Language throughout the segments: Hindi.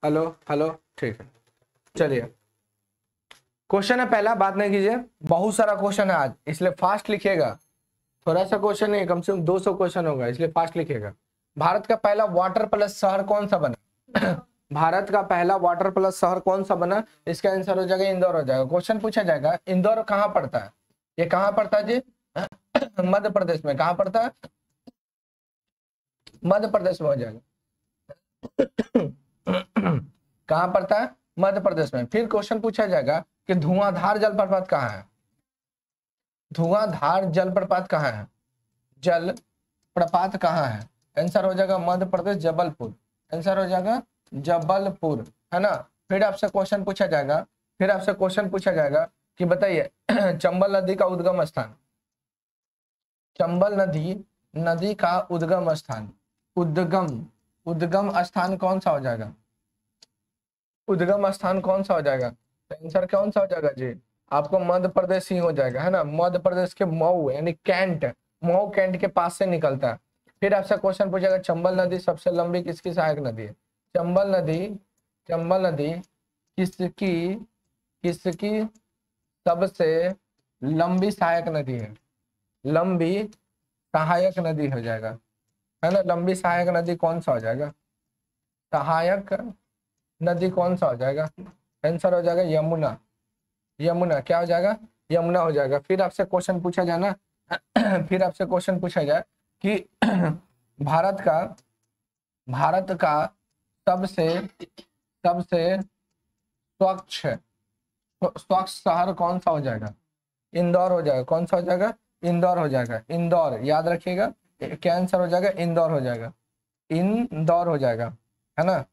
हेलो हेलो, ठीक है। चलिए, क्वेश्चन है पहला, बात नहीं कीजिए, बहुत सारा क्वेश्चन है आज, इसलिए फास्ट लिखिएगा। थोड़ा सा क्वेश्चन नहीं, कम से कम 200 क्वेश्चन होगा, इसलिए फास्ट लिखिएगा। भारत का पहला वाटर प्लस शहर कौन सा बना? भारत का पहला वाटर प्लस शहर कौन सा बना? इसका आंसर हो जाएगा इंदौर हो जाएगा। क्वेश्चन पूछा जाएगा इंदौर कहाँ पड़ता है? ये कहाँ पड़ता है जी? मध्य प्रदेश में। कहाँ पड़ता है? मध्य प्रदेश में हो जाएगा। कहाँ पड़ता है? मध्य प्रदेश में। फिर क्वेश्चन पूछा जाएगा कि धुआंधार जलप्रपात कहाँ है? धुआंधार जलप्रपात कहाँ है? जल प्रपात कहाँ है? आंसर हो जाएगा मध्य प्रदेश, जबलपुर। आंसर हो जाएगा जबलपुर, है ना। फिर आपसे क्वेश्चन पूछा जाएगा, कि बताइए चंबल नदी का उद्गम स्थान। चंबल नदी का उद्गम स्थान, उद्गम स्थान कौन सा हो जाएगा? उद्गम स्थान कौन सा हो जाएगा? आंसर कौन सा हो जाएगा जी? आपको मध्य प्रदेश ही हो जाएगा, है ना। मध्य प्रदेश के मऊ यानी कैंट, मऊ कैंट के पास से निकलता है। फिर आपसे क्वेश्चन पूछेगा चंबल नदी सबसे लंबी किसकी सहायक नदी है? चंबल नदी किसकी सबसे लंबी सहायक नदी है? लंबी सहायक नदी हो जाएगा, है ना। लंबी सहायक नदी कौन सा हो जाएगा? सहायक नदी कौन सा हो जाएगा? आंसर हो जाएगा यमुना। क्या हो जाएगा? यमुना हो जाएगा। फिर आपसे क्वेश्चन पूछा जाए ना कि भारत का सबसे स्वच्छ शहर कौन सा हो जाएगा? इंदौर हो जाएगा। कौन सा हो जाएगा? इंदौर हो जाएगा। इंदौर याद रखिएगा, क्या आंसर हो जाएगा? इंदौर हो जाएगा। इंदौर हो जाएगा, है ना।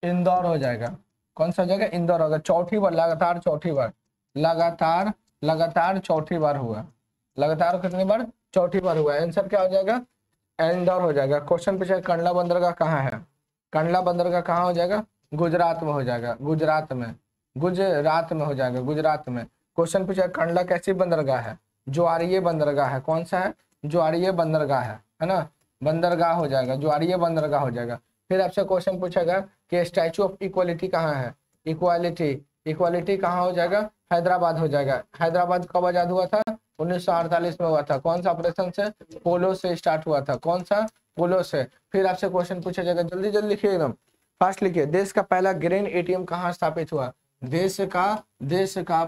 इंदौर हो जाएगा। कौन सा हो जाएगा? इंदौर होगा। चौथी बार, लगातार चौथी बार हुआ। लगातार कितनी बार? चौथी बार हुआ। आंसर क्या हो जाएगा? इंदौर हो जाएगा। क्वेश्चन पूछा कंडला बंदरगाह कहाँ है? कंडला बंदरगाह कहाँ हो जाएगा? गुजरात में हो जाएगा। गुजरात में हो जाएगा। गुजरात में। क्वेश्चन पूछा कंडला कैसी बंदरगाह है? ज्वारीय बंदरगाह है। कौन सा है? ज्वारीय बंदरगाह है ना। बंदरगाह हो जाएगा, ज्वारीय बंदरगाह हो जाएगा। फिर आपसे क्वेश्चन पूछेगा कि स्टैचू ऑफ इक्वालिटी कहाँ है? इक्वालिटी कहाँ हो जाएगा? हैदराबाद हो जाएगा। हैदराबाद कब आजाद हुआ था? 1948 में हुआ था। कौन सा ऑपरेशन से? पोलो से स्टार्ट हुआ था। कौन सा? पोलो से। फिर आपसे क्वेश्चन पूछा जाएगा, जल्दी जल्दी लिखिए, एकदम फास्ट लिखिए। देश का पहला ग्रेन एटीएम कहाँ स्थापित हुआ? देश का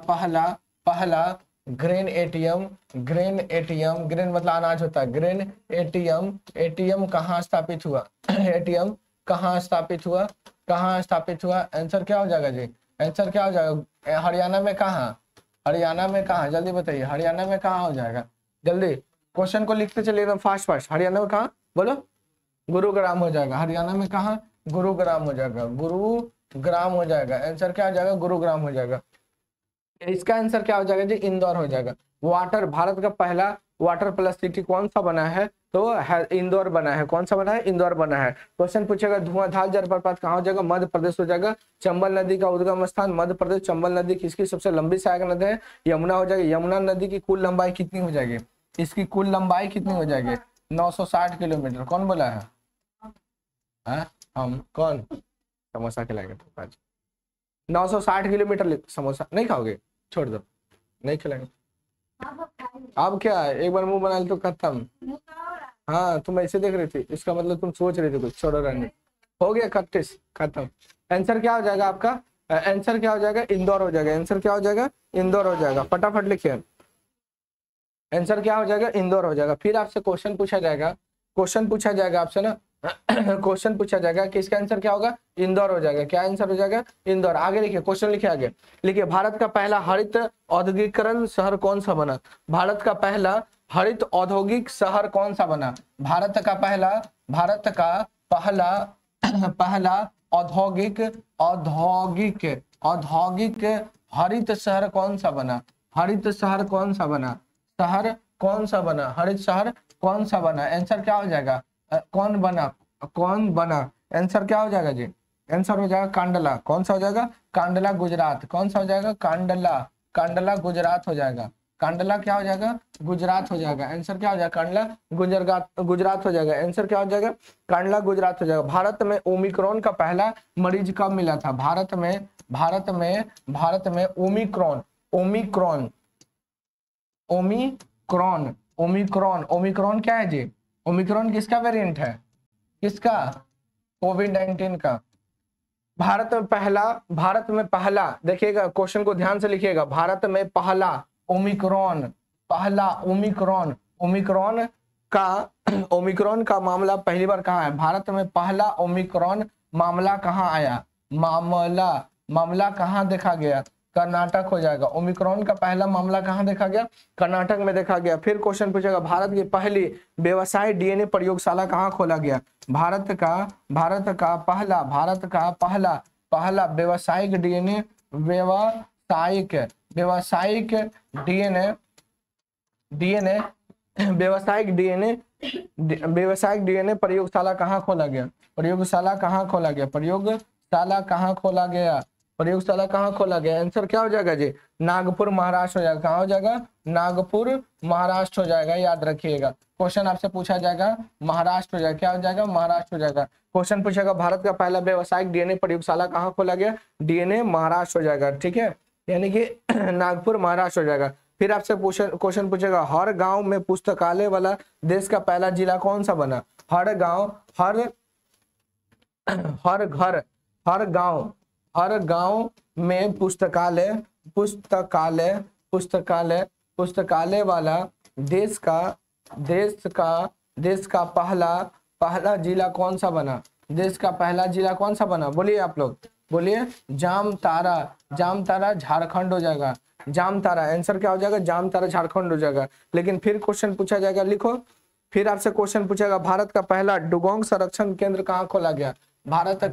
पहला ग्रेन एटीएम, ग्रेन मतलब अनाज होता है। ग्रेन एटीएम कहाँ स्थापित हुआ? एटीएम कहाँ स्थापित हुआ? आंसर क्या हो जाएगा जी? आंसर क्या हो जाएगा? हरियाणा में कहाँ? जल्दी बताइए, हरियाणा में कहाँ हो जाएगा? जल्दी क्वेश्चन को लिखते चलिए एकदम फास्ट। हरियाणा में कहाँ? बोलो। गुरुग्राम हो जाएगा। हरियाणा में कहाँ? गुरुग्राम हो जाएगा। आंसर क्या हो जाएगा? गुरुग्राम हो जाएगा। इसका आंसर क्या हो जाएगा जी? इंदौर हो जाएगा। भारत का पहला वाटर प्लस सिटी कौन सा बना है? तो इंदौर बना है। कौन सा बना है? इंदौर बना है। क्वेश्चन पूछेगा धुआंधार जलप्रपात कहाँ हो जाएगा? मध्य प्रदेश हो जाएगा। चंबल नदी का उद्गम स्थान मध्य प्रदेश। चंबल नदी किसकी सबसे लंबी सहायक नदी है? यमुना हो जाएगी। यमुना नदी की कुल लंबाई कितनी हो जाएगी? इसकी कुल लंबाई कितनी हो जाएगी? 960 किलोमीटर। कौन बोला है? हम कौन? समोसा खिलाएंगे तो आज 960 किलोमीटर। समोसा नहीं खाओगे? छोड़ दो, नहीं खिलाएंगे। अब क्या है, एक बार मुंह बना ले तो खत्म। हाँ, तुम ऐसे देख रही थी, इसका मतलब तुम सोच रही थी कुछ। छोड़ो, रहने हो गया, खत्म। आंसर क्या हो जाएगा आपका? आंसर क्या हो जाएगा? इंदौर हो जाएगा। आंसर क्या हो जाएगा? इंदौर हो जाएगा। फटाफट लिखिए, आंसर क्या हो जाएगा? इंदौर हो जाएगा। फिर आपसे क्वेश्चन पूछा जाएगा आपसे ना क्वेश्चन पूछा जाएगा कि इसका आंसर क्या होगा? इंदौर हो जाएगा। क्या आंसर हो जाएगा? इंदौर। आगे लिखिए, क्वेश्चन लिखिए आगे। लिखिए, भारत का पहला हरित औद्योगिकरण शहर कौन सा बना? भारत का पहला हरित औद्योगिक शहर कौन सा बना? भारत का पहला पहला औद्योगिक हरित शहर कौन सा बना? हरित शहर कौन सा बना? हरित शहर कौन सा बना? आंसर क्या हो जाएगा? कौन बना? आंसर क्या हो जाएगा जी? आंसर हो जाएगा कांडला। कौन सा हो जाएगा? कांडला गुजरात। कौन सा हो जाएगा? कांडला गुजरात हो जाएगा। कांडला क्या हो जाएगा, गुजरात हो जाएगा। आंसर क्या हो जाएगा, कांडला गुजरात हो जाएगा। आंसर क्या हो जाएगा, कांडला गुजरात हो जाएगा। भारत में ओमिक्रॉन का पहला मरीज कब मिला था, भारत में Omicron Omicron Omicron Omicron Omicron क्या है जी, ओमिक्रॉन किसका वेरिएंट है, किसका, कोविड-19 का। भारत में पहला देखिएगा, क्वेश्चन को ध्यान से लिखिएगा, भारत में पहला ओमिक्रॉन ओमिक्रॉन का मामला पहली बार कहाँ है, भारत में पहला ओमिक्रॉन मामला कहाँ आया, मामला कहाँ देखा गया, कर्नाटक हो जाएगा। ओमिक्रॉन का पहला मामला कहाँ देखा गया, कर्नाटक में देखा गया। फिर क्वेश्चन पूछेगा, भारत की पहली व्यवसाय डीएनए प्रयोगशाला कहाँ खोला गया, भारत का पहला व्यवसायिक डीएनए प्रयोगशाला कहाँ खोला गया, प्रयोगशाला कहाँ खोला गया। आंसर क्या हो जाएगा जी, नागपुर महाराष्ट्र हो जाएगा। कहाँ हो जाएगा, नागपुर महाराष्ट्र हो जाएगा, याद रखिएगा। क्वेश्चन आपसे पूछा जाएगा महाराष्ट्र हो जाएगा, क्या हो जाएगा, महाराष्ट्र हो जाएगा। क्वेश्चन पूछेगा भारत का पहला व्यावसायिक डीएनए प्रयोगशाला कहाँ खोला गया, डीएनए महाराष्ट्र हो जाएगा, ठीक है, यानी कि नागपुर महाराष्ट्र हो जाएगा। फिर आपसे क्वेश्चन पूछेगा, हर गांव में पुस्तकालय वाला देश का पहला जिला कौन सा बना, हर गांव में पुस्तकालय वाला देश का पहला जिला कौन सा बना, देश का पहला जिला कौन सा बना, बोलिए आप लोग, बोलिए। जामताड़ा झारखंड हो जाएगा, जामताड़ा। आंसर क्या हो जाएगा, जामताड़ा झारखंड हो जाएगा। लेकिन फिर क्वेश्चन पूछा जाएगा, लिखो, फिर आपसे क्वेश्चन पूछेगा, भारत का पहला डुगोंग संरक्षण केंद्र कहाँ खोला गया, भारत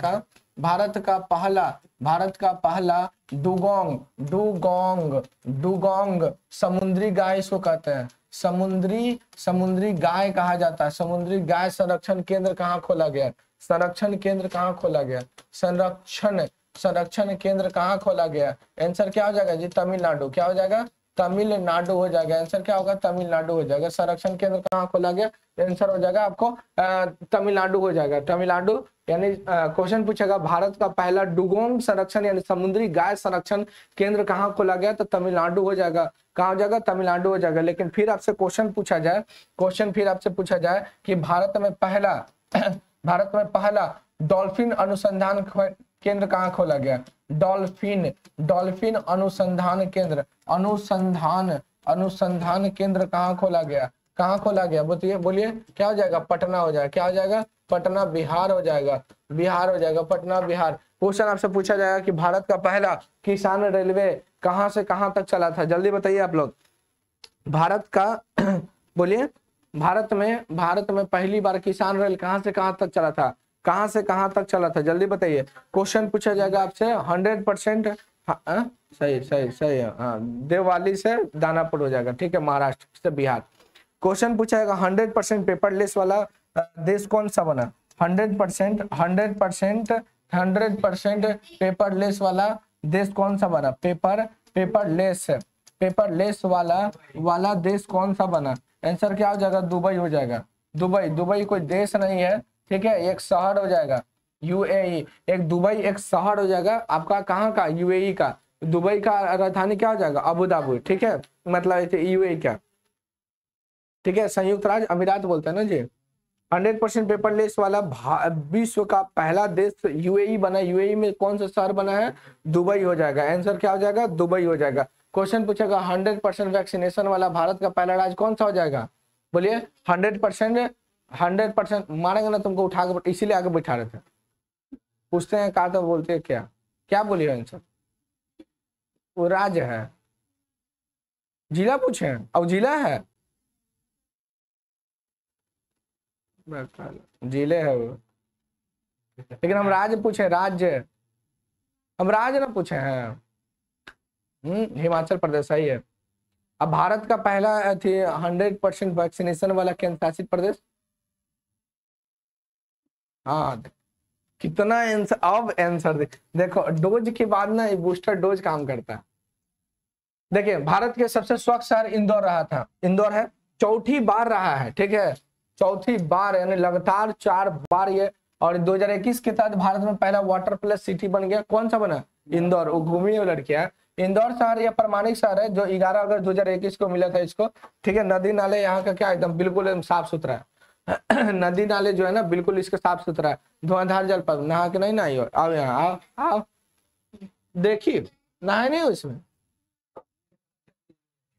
का पहला डुगोंग समुद्री गाय इसको कहते हैं, समुद्री गाय कहा जाता है, समुद्री गाय संरक्षण केंद्र कहाँ खोला गया, संरक्षण केंद्र कहाँ खोला गया, संरक्षण केंद्र कहाँ खोला गया। आंसर क्या हो जाएगा जी, तमिलनाडु। क्या हो जाएगा, तमिलनाडु हो जाएगा। आंसर क्या होगा, तमिलनाडु हो जाएगा। संरक्षण केंद्र कहाँ खोला गया, आंसर हो जाएगा आपको तमिलनाडु हो जाएगा, तमिलनाडु। यानी क्वेश्चन पूछेगा, भारत का पहला डुगोंग संरक्षण यानी समुद्री गाय संरक्षण केंद्र कहाँ खोला गया, तो तमिलनाडु हो जाएगा। कहाँ हो जाएगा, तमिलनाडु हो जाएगा। लेकिन फिर आपसे क्वेश्चन पूछा जाए कि भारत में पहला डॉल्फिन अनुसंधान केंद्र कहाँ खोला गया, डॉल्फिन अनुसंधान केंद्र कहाँ खोला गया, बोलिए क्या हो जाएगा, पटना हो जाएगा। क्या हो जाएगा, पटना, बिहार हो जाएगा, पटना बिहार। क्वेश्चन आपसे पूछा जाएगा कि भारत का पहला किसान रेलवे कहाँ से कहाँ तक चला था, जल्दी बताइए आप लोग। भारत का बोलिए, भारत में पहली बार किसान रेल कहाँ से कहाँ तक चला था, जल्दी बताइए। क्वेश्चन पूछा जाएगा आपसे 100%, सही है, हाँ, देववाली से दानापुर हो जाएगा, ठीक है, महाराष्ट्र से बिहार। क्वेश्चन पूछा जाएगा 100% पेपरलेस वाला देश कौन सा बना, 100% पेपरलेस वाला देश कौन सा बना, पेपरलेस वाला देश कौन सा बना। आंसर क्या हो जाएगा, दुबई हो जाएगा। दुबई कोई देश नहीं है, ठीक है, एक शहर हो जाएगा, यूएई। एक दुबई एक शहर हो जाएगा आपका, कहाँ का, यूएई का। दुबई का राजधानी क्या हो जाएगा, अबू धाबी, ठीक है, मतलब यूएई का, ठीक है, संयुक्त राज्य अमीरात बोलते हैं ना जी। 100% पेपरलेस वाला विश्व का पहला देश यूएई बना। यूएई में कौन सा शहर बना है, दुबई हो जाएगा। आंसर क्या हो जाएगा, दुबई हो जाएगा। क्वेश्चन पूछेगा 100% वैक्सीनेशन वाला भारत का पहला राज्य कौन सा हो जाएगा, बोलिए। 100% मारेंगे ना तुमको उठा के, इसीलिए आगे बैठा रहे थे। पूछते हैं कहा तो बोलते हैं क्या बोलिए आंसर, वो राज्य है, जिला पूछे हैं, अब जिला है, जिले है वो, लेकिन हम राज्य पूछे, राज्य, हम राज्य ना पूछे हैं। हिमाचल प्रदेश सही है। अब भारत का पहला 100% वैक्सीनेशन वाला केंद्र शासित प्रदेश, हाँ, कितना आंसर, अब आंसर देखो, डोज के बाद ना बूस्टर डोज काम करता है। देखिए भारत के सबसे स्वच्छ शहर इंदौर रहा था, इंदौर है, चौथी बार रहा है, ठीक है, चौथी बार, यानी लगातार 4 बार ये। और 2021 के तहत भारत में पहला वाटर प्लस सिटी बन गया, कौन सा बना? इंदौर। वो घूमी हुई लड़कियां, इंदौर शहर यह प्रमाणिक शहर है जो 11 अगस्त 2021 को मिला था इसको, ठीक है। नदी नाले यहाँ का क्या एकदम बिल्कुल एकदम साफ सुथरा है नदी नाले जो है ना बिल्कुल इसका साफ सुथरा है, धुआंधार जल पर नहा के नहीं नहाई हो, आओ यहाँ आओ आओ, देखिए नहाए नहीं हो इसमें,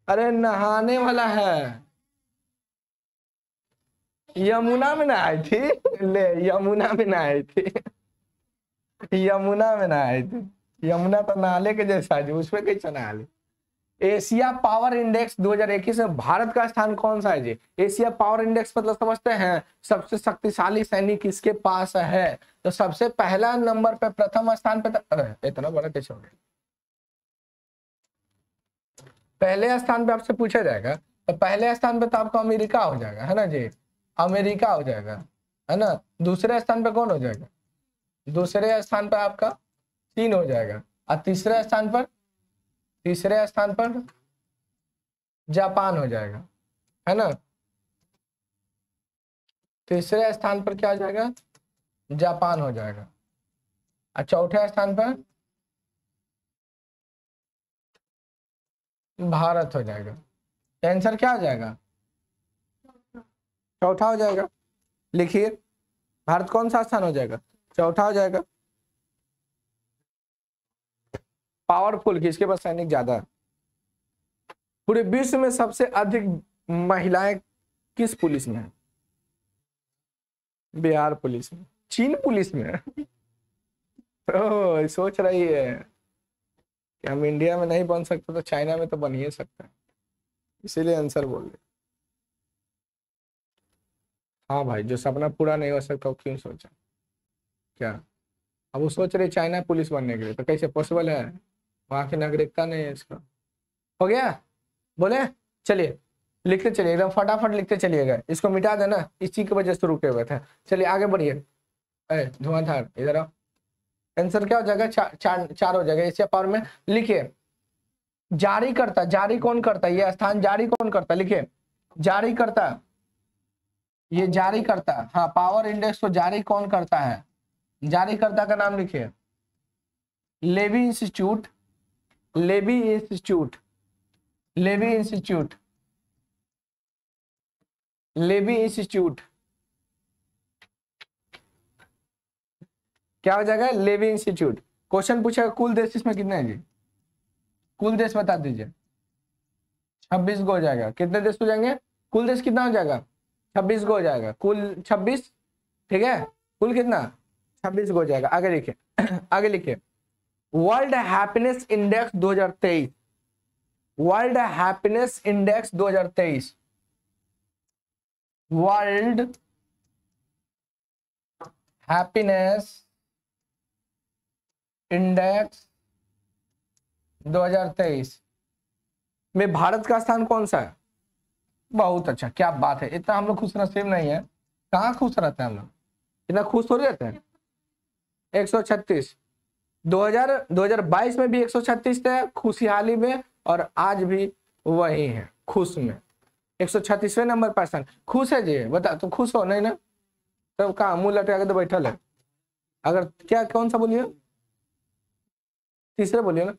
अरे नहाने वाला है, यमुना में नहाई थी, ले यमुना में नहाई थी यमुना में नहाई थी, यमुना तो नाले के जैसा है, उसमें कैसे नहा ली। एशिया पावर इंडेक्स 2021 में भारत का स्थान कौन सा है जी? एशिया पावर इंडेक्स मतलब समझते हैं, सबसे शक्तिशाली सैनिक किसके पास है? तो सबसे पहला नंबर पे, प्रथम स्थान पे, इतना बड़ा कैसे हो गया? पहले स्थान पे आपसे पूछा जाएगा, तो पहले स्थान पे तो आपका अमेरिका हो जाएगा, है ना जी, अमेरिका हो जाएगा, है ना। दूसरे स्थान पे कौन हो जाएगा? दूसरे स्थान पर आपका चीन हो जाएगा, और तीसरे स्थान पर, तीसरे स्थान पर जापान हो जाएगा, है ना। तीसरे स्थान पर क्या हो जाएगा? जापान हो जाएगा, और चौथे स्थान पर भारत हो जाएगा। आंसर क्या हो जाएगा? चौथा हो जाएगा। लिखिए, भारत कौन सा स्थान हो जाएगा? चौथा हो जाएगा। पावरफुल, किसके पास सैनिक ज्यादा है? पूरे विश्व में सबसे अधिक महिलाएं किस पुलिस में है? बिहार पुलिस में। चीन पुलिस में ओह, सोच रही है कि हम इंडिया में नहीं बन सकते तो चाइना में तो बन ही सकता है, इसीलिए आंसर बोल रहे। हाँ भाई, जो सपना पूरा नहीं हो सकता वो क्यों सोचा? क्या अब वो सोच रहे चाइना पुलिस बनने के लिए, तो कैसे पॉसिबल है? वहां की नागरिकता नहीं है इसका। हो गया? बोले? चलिए लिखते चलिए, एकदम फटाफट लिखते चलिएगा, इसको मिटा देना, इसी की वजह से रुके हुए थे। चलिए आगे बढ़िए। धुआंधार इधर आओ। आंसर क्या हो जाएगा? चार हो जाएगा। एशिया पावर में लिखिए, जारी करता, जारी कौन करता है? ये स्थान जारी कौन करता? लिखिए, जारी करता, ये जारी करता, हाँ, पावर इंडेक्स को जारी कौन करता है? जारी करता का नाम लिखिए, Levi institute, Levi institute, Levi institute, Levi institute. क्या हो जाएगा? Levy institute. क्वेश्चन पूछेगा कुल देश इसमें कितने हैं जी? कुल देश बता दीजिए। 26 को हो जाएगा। कितने देश हो जाएंगे? कुल देश कितना हो जाएगा? 26 को हो जाएगा, कुल 26, ठीक है। कुल कितना? 26 को हो जाएगा। आगे लिखिए आगे लिखिए, world happiness index 2023, world happiness index 2023, world happiness index 2023 में भारत का स्थान कौन सा है? बहुत अच्छा, क्या बात है, इतना हम लोग खुश नसीब नहीं है। कहाँ खुश रहते हैं हम लोग? इतना खुश हो रहते हैं। 136, 2022 में भी 136 थे खुशहाली में, और आज भी वही है खुश में, 136वें नंबर पर स्थान। खुश है जी? बता, तो खुश हो नहीं ना? तब कहाँ मुंह लटका के तो बैठल है? अगर क्या, कौन सा बोलिए? तीसरे बोलिए ना,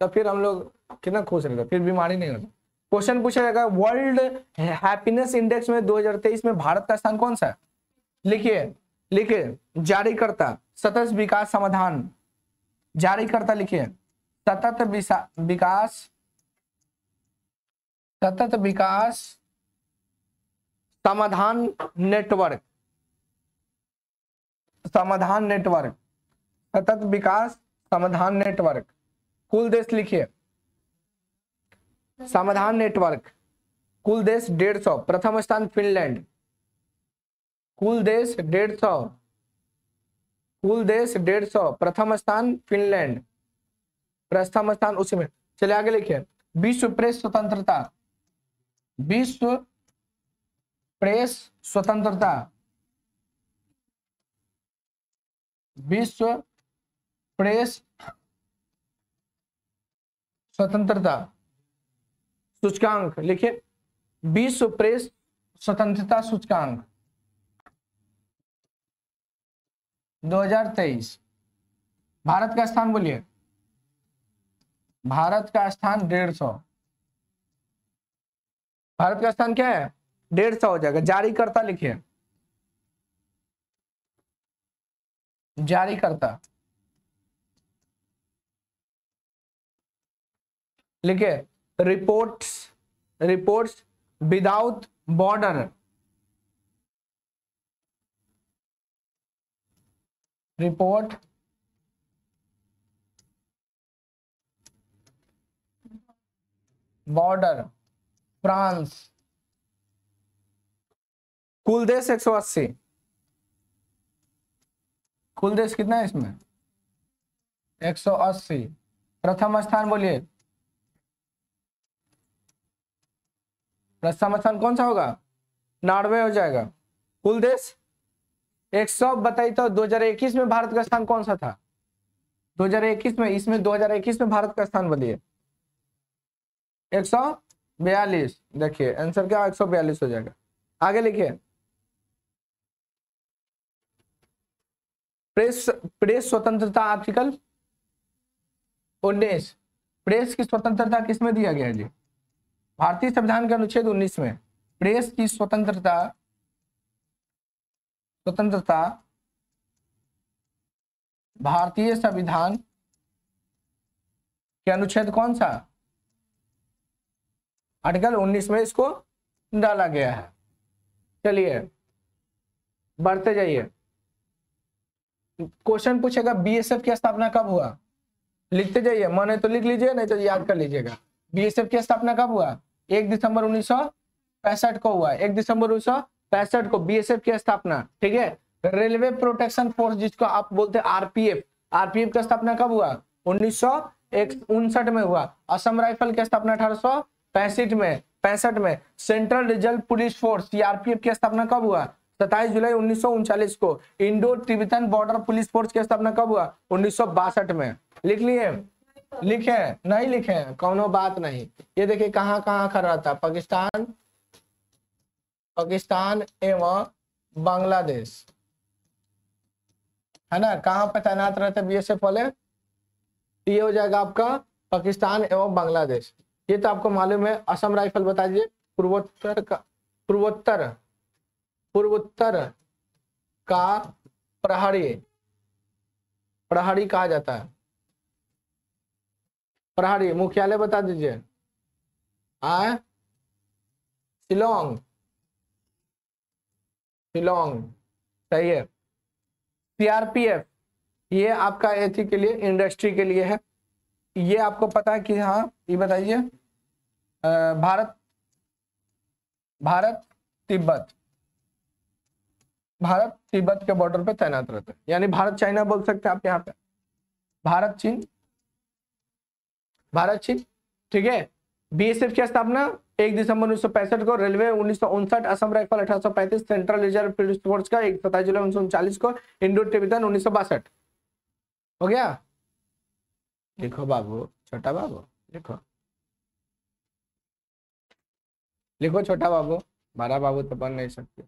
तो फिर हम लोग कितना खुश रहते, फिर बीमारी नहीं होता। क्वेश्चन पूछा जाएगा, वर्ल्ड हैप्पीनेस इंडेक्स में 2023 में भारत का स्थान कौन सा है? लिखिए, लिखिए, जारी करता, सतत विकास समाधान, जारी करता लिखिए, सतत विकास, सतत विकास समाधान नेटवर्क, समाधान नेटवर्क, सतत विकास समाधान नेटवर्क। कुल देश लिखिए, समाधान नेटवर्क, कुल देश 150, प्रथम स्थान फिनलैंड, कुल देश 150, कुल देश 150, प्रथम स्थान फिनलैंड, प्रथम स्थान उसी में। चलिए आगे लिखिए, विश्व प्रेस स्वतंत्रता, विश्व प्रेस स्वतंत्रता, विश्व प्रेस स्वतंत्रता, सूचकांक लिखिए, विश्व प्रेस स्वतंत्रता सूचकांक 2023। भारत का स्थान बोलिए, भारत का स्थान 150। भारत का स्थान क्या है? 150 हो जाएगा। जारीकर्ता लिखिए, जारीकर्ता लिखिए, reports, reports without border, report border France. कुल देश 180। कुल देश कितना है इसमें? 180। प्रथम स्थान बोलिए, प्रथम स्थान कौन सा होगा? नॉर्वे हो जाएगा। कुल देश 100 बताइए तो 2021 में भारत का स्थान कौन सा था? 2021 में, इसमें 2021 में भारत का स्थान बोलिए। 142। देखिए आंसर क्या 142 हो जाएगा। आगे लिखिए, प्रेस, प्रेस स्वतंत्रता आर्टिकल 19। प्रेस की स्वतंत्रता किसमें दिया गया है जी? भारतीय संविधान के अनुच्छेद 19 में प्रेस की स्वतंत्रता, स्वतंत्रता भारतीय संविधान के अनुच्छेद कौन सा? आर्टिकल 19 में इसको डाला गया है। चलिए बढ़ते जाइए। क्वेश्चन पूछेगा बीएसएफ की स्थापना कब हुआ? लिखते जाइए, मन है तो लिख लीजिए, नहीं तो याद कर लीजिएगा। बीएसएफ की स्थापना कब हुआ? 1 दिसंबर 1965 को हुआ। 1 दिसंबर 1965 को बीएसएफ की स्थापना। ठीक है। रेलवे प्रोटेक्शन फोर्स जिसको आप बोलते हैं आरपीएफ, आरपीएफ की स्थापना कब हुआ? 1959 में हुआ। असम राइफल की स्थापना 1865 में। Central reserve police force CRPF की स्थापना कब हुआ? 27 जुलाई 1939 को। Indo Tibetan border police force की स्थापना कब हुआ? 1962 में। लिख लिए? लिखे? नहीं लिखे? कौनो बात नहीं। ये देखिए कहाँ कहाँ खड़ा था, पाकिस्तान, पाकिस्तान एवं बांग्लादेश, है ना। कहाँ पे तैनात रहते बीएसएफ वाले? ये हो जाएगा आपका पाकिस्तान एवं बांग्लादेश। ये तो आपको मालूम है। असम राइफल बता दीजिए, पूर्वोत्तर का, पूर्वोत्तर, पूर्वोत्तर का प्रहरी, प्रहरी कहा जाता है। प्रहरी मुख्यालय बता दीजिए। शिलोंग, शिलोंग सही है। सीआरपीएफ ये आपका एथी के लिए, इंडस्ट्री के लिए है। ये आपको पता है कि हाँ, ये बताइए भारत, भारत तिब्बत, भारत तिब्बत के बॉर्डर पे तैनात रहता है। यानी भारत चाइना बोल सकते हैं आप यहाँ पे, भारत चीन, भारत चीन। ठीक है। बीएसएफ की स्थापना 1 दिसंबर 1965 को। Railway 1959, Assam rifle 1835, central reserve police force का 27 जुलाई 1939 को, इंडो तिब्बतन 1962। हो गया? लिखो बाबू, छोटा बाबू लिखो, लिखो छोटा बाबू, बड़ा बाबू तो बन नहीं सकते।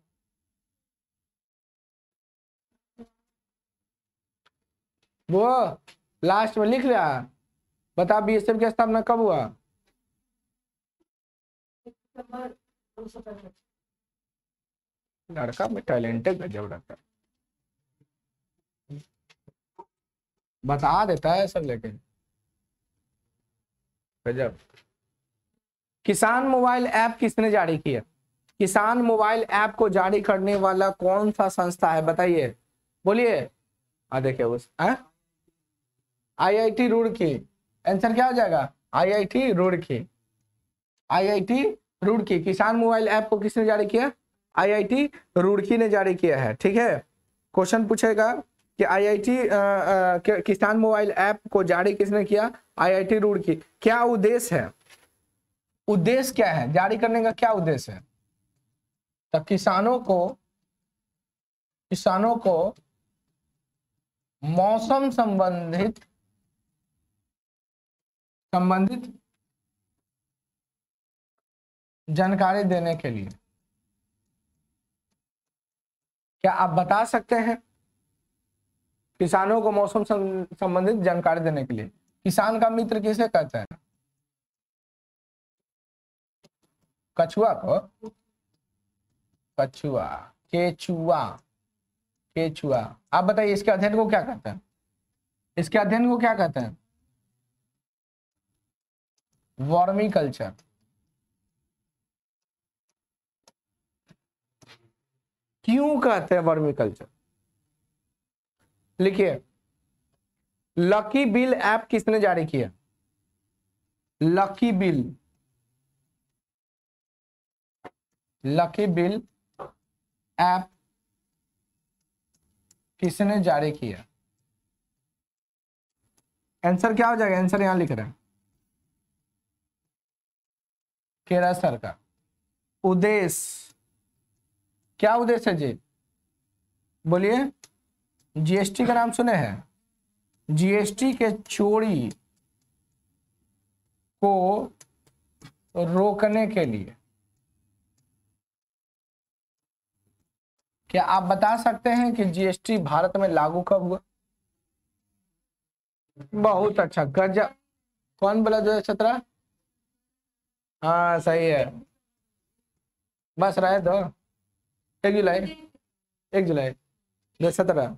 वो लास्ट में लिख लिया। बता बीएसएफ की स्थापना कब हुआ? लड़का में टैलेंट गजब रहता है, बता देता है सब, लेकिन गजब। किसान मोबाइल ऐप किसने जारी किया? किसान मोबाइल ऐप को जारी करने वाला कौन सा संस्था है बताइए? बोलिए। देखिए उस आईआईटी रुड़की। आंसर क्या हो जाएगा? IIT Roorkee, IIT Roorkee. किसान मोबाइल ऐप को किसने जारी किया? आईआईटी रुड़की ने जारी किया है। ठीक है। क्वेश्चन पूछेगा कि आईआईटी किसान मोबाइल ऐप को जारी किसने किया? आईआईटी रुड़की। क्या उद्देश्य है? उद्देश्य क्या है जारी करने का? क्या उद्देश्य है? तो किसानों को मौसम संबंधित जानकारी देने के लिए। क्या आप बता सकते हैं? किसानों को मौसम संबंधित जानकारी देने के लिए। किसान का मित्र किसे कहते हैं? कछुआ को? कछुआ, केचुआ, केचुआ। आप बताइए इसके अध्ययन को क्या कहते हैं? इसके अध्ययन को क्या कहते हैं? Vermi culture. क्यों कहते हैं वर्मी कल्चर? लिखिए, लकी बिल ऐप किसने जारी किया? Lucky bill, lucky bill app किसने जारी किया? आंसर क्या हो जाएगा? आंसर यहां लिख रहे हैं, केरल सरकार। उद्देश्य, क्या उद्देश्य है जी? बोलिए। जीएसटी का नाम सुने हैं? जीएसटी के चोरी को रोकने के लिए। क्या आप बता सकते हैं कि जीएसटी भारत में लागू कब हुआ? बहुत अच्छा, गजब। कौन बोला 2017? हाँ सही है, बस रहे दो। 1 जुलाई, 1 जुलाई 2017।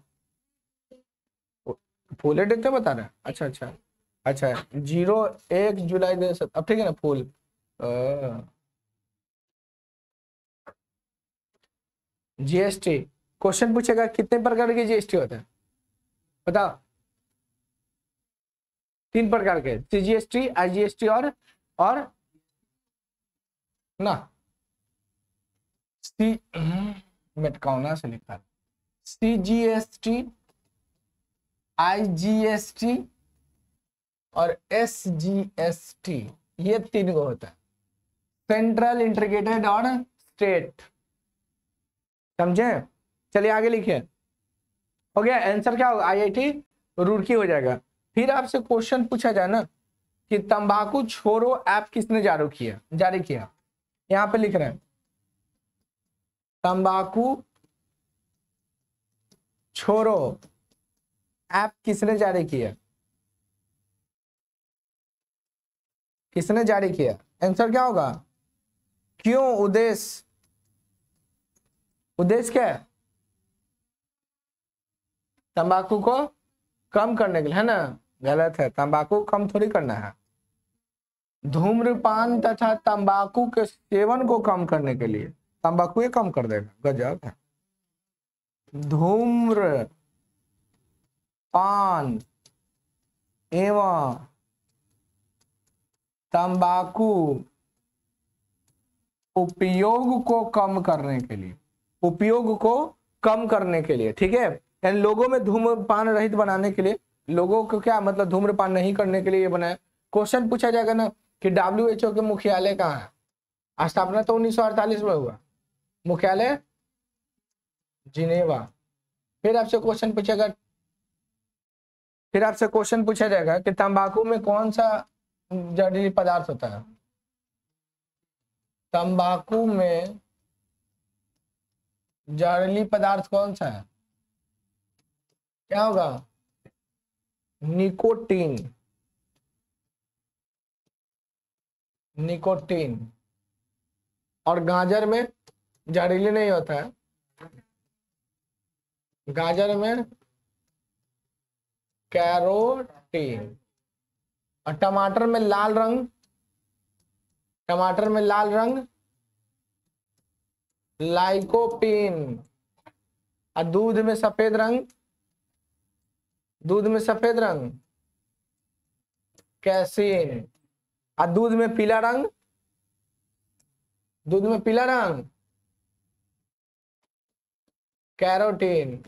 फुल डेट तो बता रहे हैं। अच्छा अच्छा अच्छा, 01 जुलाई 2017। अब ठीक है ना फुल। जीएसटी क्वेश्चन पूछेगा कितने प्रकार के जीएसटी होते हैं? बताओ। 3 प्रकार के, सीजीएसटी, आईजीएसटी और ना सी मेटकाउना से लिखा, सीजीएसटी, आईजीएसटी और एसजीएसटी, ये 3 को होता है, सेंट्रल, इंटीग्रेटेड और स्टेट। समझे? चलिए आगे लिखिए। हो गया आंसर, क्या होगा? आईआईटी रुड़की हो जाएगा। फिर आपसे क्वेश्चन पूछा जाए ना कि तंबाकू छोड़ो ऐप किसने जारी किया? यहां पे लिख रहे हैं, तंबाकू छोड़ो ऐप किसने जारी किया? किसने जारी किया? आंसर क्या होगा? क्यों? उद्देश्य, उद्देश्य क्या है? तंबाकू को कम करने के लिए, है ना? गलत है, तंबाकू कम थोड़ी करना है। धूम्रपान तथा तंबाकू के सेवन को कम करने के लिए, तंबाकू ये कम कर देगा। गजब है। धूम्रपान एवं तंबाकू उपयोग को कम करने के लिए, उपयोग को कम करने के लिए, ठीक है? यानी लोगों में धूम्रपान रहित बनाने के लिए, लोगों को क्या मतलब धूम्रपान नहीं करने के लिए ये बनाया। क्वेश्चन पूछा जाएगा ना कि WHO के मुख्यालय कहाँ है? स्थापना तो 1948 में हुआ, मुख्यालय जिनेवा। फिर आपसे क्वेश्चन पूछा जाएगा कि तंबाकू में कौन सा जहरीली पदार्थ होता है? तंबाकू में जहरीली पदार्थ कौन सा है? क्या होगा? Nicotine, nicotine. और गाजर में जहरीली नहीं होता है, गाजर में कैरोटीन। और टमाटर में लाल रंग, टमाटर में लाल रंग लाइकोपीन। और दूध में सफेद रंग, दूध में सफेद रंग कैसीन। और दूध में पीला रंग, दूध में पीला रंग कैरोटीन।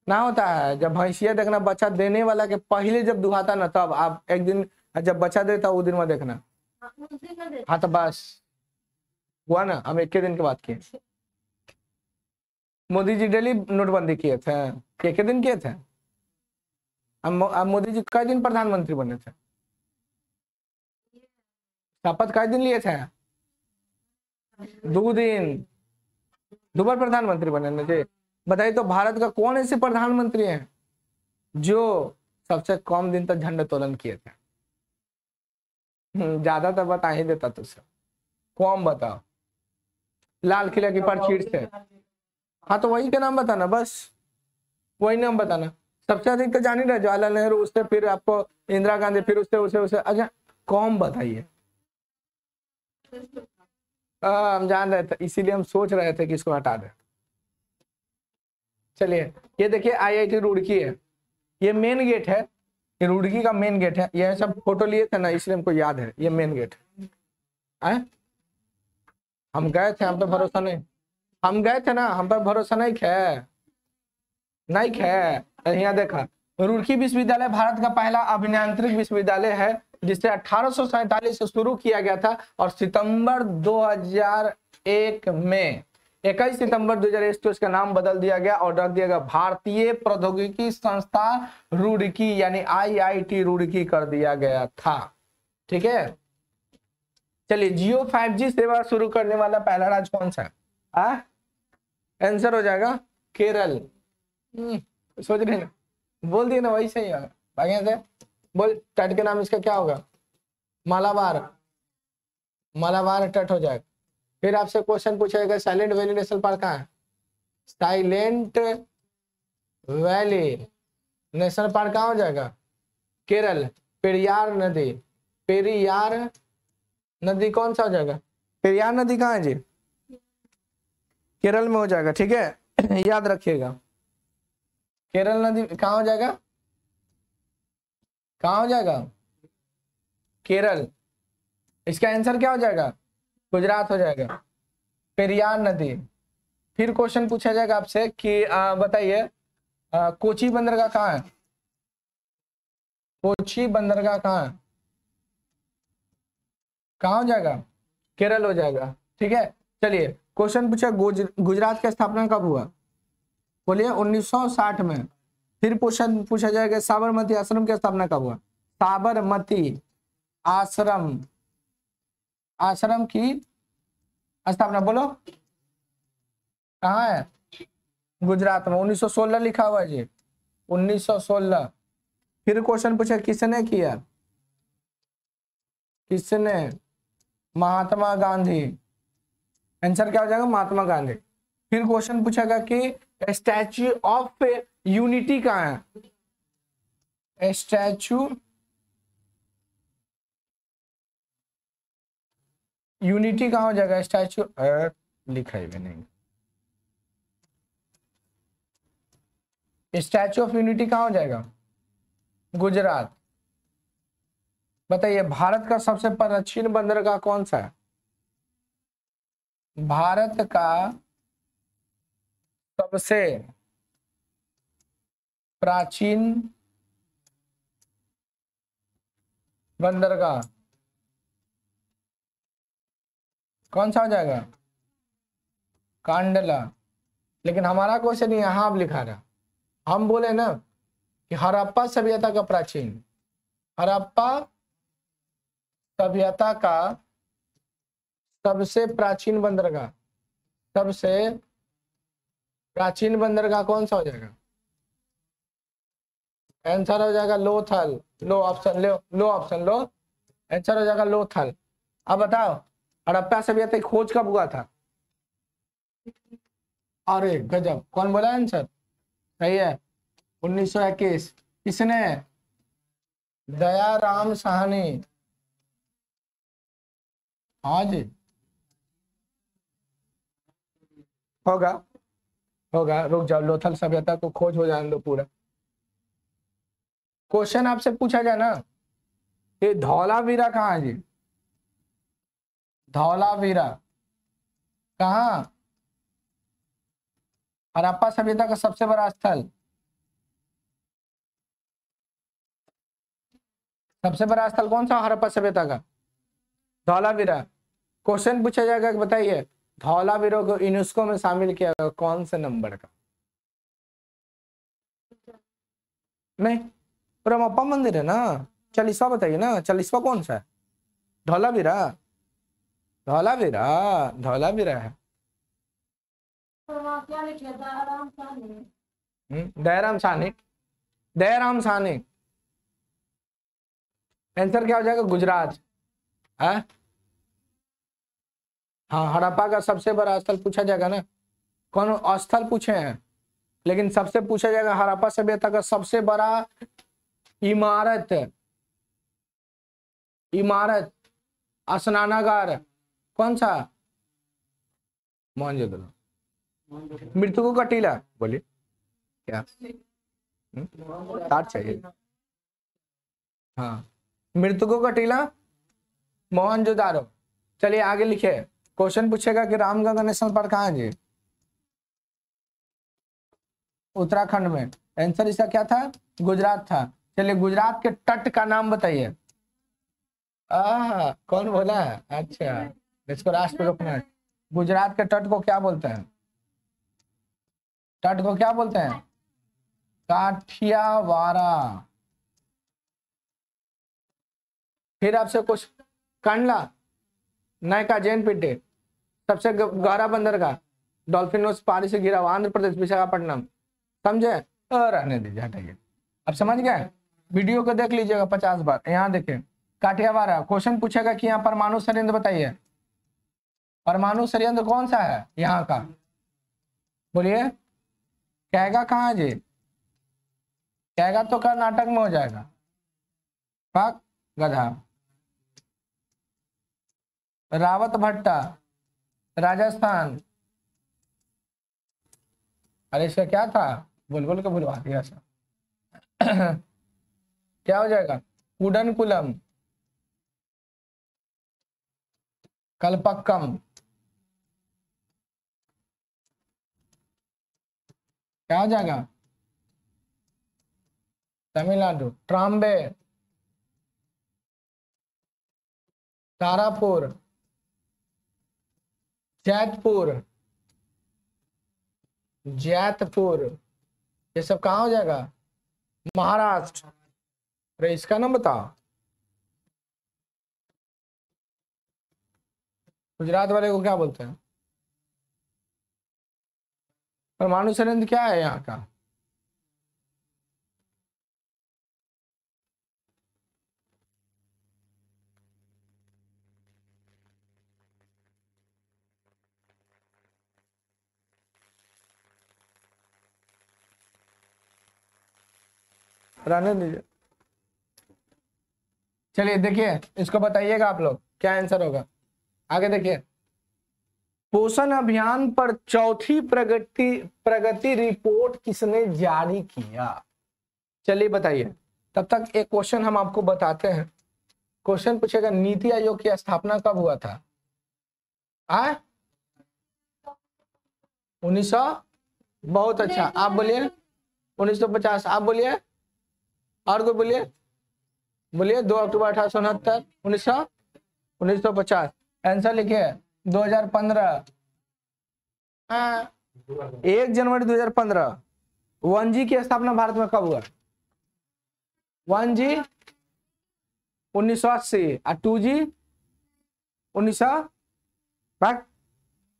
ना होता है जब भैंसिया देखना बच्चा देने वाला के पहले जब दुहाता ना, तब आप एक दिन जब बच्चा देता वो दिन में देखना। हाँ तो बस हुआ ना, हम 1 दिन की बात किए। मोदी जी डेली नोटबंदी किए थे, एक दिन किए थे। अब मोदी जी कई दिन प्रधानमंत्री बने थे? शपथ कई दिन लिए थे? 2 दिन। दोबारा प्रधानमंत्री बने ना जी। बताइए तो भारत का कौन ऐसे प्रधानमंत्री है जो सबसे कम दिन तक झंडोत्तोलन किए थे? ज्यादा तो बता ही देता तुझसे, कौन बताओ? लाल किला की परचीट से। हाँ तो वही का नाम बताना, बस वही नाम बताना। सबसे अधिक तो जान ही रहे, जवाहरलाल नेहरू, उससे फिर आपको इंदिरा गांधी, फिर उससे उसे उसे अच्छा कौन बताइए। हम जान रहे थे, इसीलिए हम सोच रहे थे कि इसको हटा दें। चलिए ये देखिए IIT रुड़की है, ये मेन गेट है, ये रुड़की का मेन गेट है। ये सब फोटो लिए थे ना, इसलिए हमको याद है, ये मेन गेट है। हम गए थे, हम पे भरोसा नहीं, हम गए थे ना, हम पर भरोसा नहीं है, नहीं है। यहाँ देखा, रुड़की विश्वविद्यालय भारत का पहला अभियांत्रिक विश्वविद्यालय है जिसे 1847 से शुरू किया गया था और सितंबर 2001 में 21 सितंबर 2001 को इसका नाम बदल दिया गया और रख दिया गया भारतीय प्रौद्योगिकी संस्था रुड़की यानी IIT रुड़की कर दिया गया था। ठीक है, चलिए जियो 5G सेवा शुरू करने वाला पहला राज्य कौन सा है? आंसर हो जाएगा केरल। सोच रहे ना, बोल दिए ना, वही सही है। भाग्य से बोल, तट के नाम इसका क्या होगा? मालाबार, मालाबार तट हो जाएगा। फिर आपसे क्वेश्चन पूछेगा साइलेंट वैली नेशनल पार्क कहाँ है? साइलेंट वैली नेशनल पार्क कहाँ हो जाएगा? केरल। पेरियार नदी, पेरियार नदी कौन सा हो जाएगा? पेरियार नदी कहाँ है जी? केरल में हो जाएगा। ठीक है, याद रखिएगा, केरल नदी कहाँ हो जाएगा? कहाँ हो जाएगा? केरल। इसका आंसर क्या हो जाएगा? गुजरात हो जाएगा, पेरियार नदी। फिर क्वेश्चन पूछा जाएगा आपसे कि बताइए कोची बंदरगाह कहाँ है? कोची बंदरगाह कहाँ है? कहाँ हो जाएगा? केरल हो जाएगा। ठीक है, चलिए क्वेश्चन पूछा गुजरात की स्थापना कब हुआ? बोलिए 1960 में। फिर क्वेश्चन पूछा जाएगा साबरमती आश्रम की स्थापना कब हुआ? साबरमती आश्रम, आश्रम की स्थापना बोलो कहाँ है? गुजरात में 1916 लिखा हुआ है जी, 1916। फिर क्वेश्चन पूछा किसने किया? किसने? महात्मा गांधी। आंसर क्या हो जाएगा? महात्मा गांधी। फिर क्वेश्चन पूछेगा कि स्टैच्यू ऑफ यूनिटी कहाँ है? स्टैच्यू यूनिटी कहाँ हो जाएगा? स्टैच्यू लिखा ही नहीं, स्टैच्यू ऑफ यूनिटी कहाँ हो जाएगा? गुजरात। बताइए भारत का सबसे प्राचीन बंदरगाह कौन सा है? भारत का सबसे प्राचीन बंदरगाह कौन सा हो जाएगा? कांडला। लेकिन हमारा क्वेश्चन यहाँ अब लिखा रहा, हम बोले ना कि हड़प्पा सभ्यता का प्राचीन, हड़प्पा सभ्यता का सबसे प्राचीन बंदरगाह, सबसे प्राचीन बंदरगाह कौन सा हो जाएगा? आंसर हो जाएगा लोथल। लो ऑप्शन लो, लो ऑप्शन लो, आंसर हो जाएगा लोथल। अब बताओ हड़प्पा सभ्यता की खोज कब हुआ था? अरे गजब, कौन बोला आंसर? सही है, 1921। किसने? दयाराम साहनी। हाँ जी, होगा होगा, रुक जाओ, लोथल सभ्यता को खोज हो जाने दो पूरा। क्वेश्चन आपसे पूछा जाए ना, ये धौलावीरा कहाँ है जी? धौलावीरा कहाँ? हड़प्पा सभ्यता का सबसे बड़ा स्थल, सबसे बड़ा स्थल कौन सा हड़प्पा सभ्यता का? धौलावीरा। क्वेश्चन पूछा जाएगा कि बताइए धौलावीरा को यूनेस्को में शामिल किया गया कौन से नंबर का? नहीं, रामप्पा मंदिर है ना, 40वां बताइए ना, 40वां कौन सा है? धौलावीरा, धौलावीरा, धौलावीरा है। दयाराम साहनी, दयाराम साहनी। आंसर क्या हो जाएगा? गुजरात है। हाँ, हड़प्पा का सबसे बड़ा स्थल पूछा जाएगा ना, कौन स्थल पूछे हैं, लेकिन सबसे पूछा जाएगा हड़प्पा सभ्यता का सबसे बड़ा इमारत, इमारत, स्नानागार कौन सा? मोहनजोदड़ो। मृतकों का टीला, बोलिए क्या? तार चाहिए? हाँ, मृतकों का टीला मोहनजोदड़ो। चलिए आगे लिखे। क्वेश्चन पूछेगा कि रामगंगा नेशनल पार्क कहाँ है जी? उत्तराखंड में। आंसर इसका क्या था? गुजरात था। चलिए गुजरात के तट का नाम बताइए। कौन बोला है? अच्छा, इसको राष्ट्र रोकना है। गुजरात के तट को क्या बोलते हैं? तट को क्या बोलते हैं? काठियावाड़ा। फिर आपसे कुछ, कंडला, नायका, जैन पिट्टे, सबसे गहरा बंदरगाह, डॉल्फिनोस पानी से घिरा हुआ, आंध्र प्रदेश, विशाखापट्टनम। समझे? रहने दीजिए, हटाइए। अब समझ गए? वीडियो को देख लीजिएगा 50 बार। यहाँ देखिए, काठियावाड़। क्वेश्चन पूछेगा कि यहाँ परमाणु संयंत्र बताइए। परमाणु संयंत्र कौन सा है यहाँ का? बोलिए, कहेगा कहाँ जी? कहेगा तो कर्नाटक में हो जाएगा। पाक गधा। रावत भट्टा, राजस्थान। अरे इसका क्या था? बुलबुल को बुलवा दिया सर। क्या हो जाएगा? कुडनकुलम, कलपक्कम। क्या हो जाएगा? तमिलनाडु। ट्राम्बे, तारापुर, जैतपुर, जैतपुर, ये सब कहाँ हो जाएगा? महाराष्ट्र। अरे इसका नाम बताओ। गुजरात वाले को क्या बोलते हैं? परमाणु संयंत्र क्या है यहाँ का? रहने दीजिए। चलिए देखिए, इसको बताइएगा आप लोग क्या आंसर होगा। आगे देखिए, पोषण अभियान पर चौथी प्रगति रिपोर्ट किसने जारी किया? चलिए बताइए। तब तक एक क्वेश्चन हम आपको बताते हैं। क्वेश्चन पूछेगा नीति आयोग की स्थापना कब हुआ था? 1900। बहुत अच्छा, आप बोलिए 1950। आप बोलिए, और कोई बोलिए, बोलिए 2 अक्टूबर 1869। 1950। आंसर लिखिए 2015। 1 जनवरी 2015। 1G की स्थापना भारत में कब हुआ? 1G 1980 और 2G 1900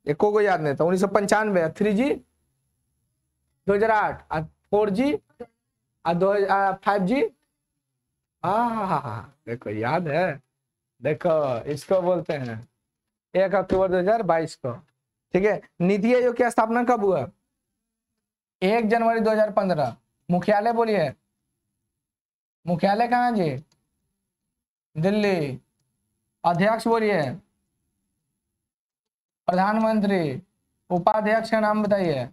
एको को याद नहीं था। 1995। 3G 2008 और 4G और 5G। देखो याद है। देखो इसको बोलते हैं 1 अक्टूबर 2022 को। ठीक है। नीति आयोग की स्थापना कब हुआ? 1 जनवरी 2015। मुख्यालय बोलिए, मुख्यालय कहाँ जी? दिल्ली। अध्यक्ष बोलिए, प्रधानमंत्री। उपाध्यक्ष का नाम बताइए,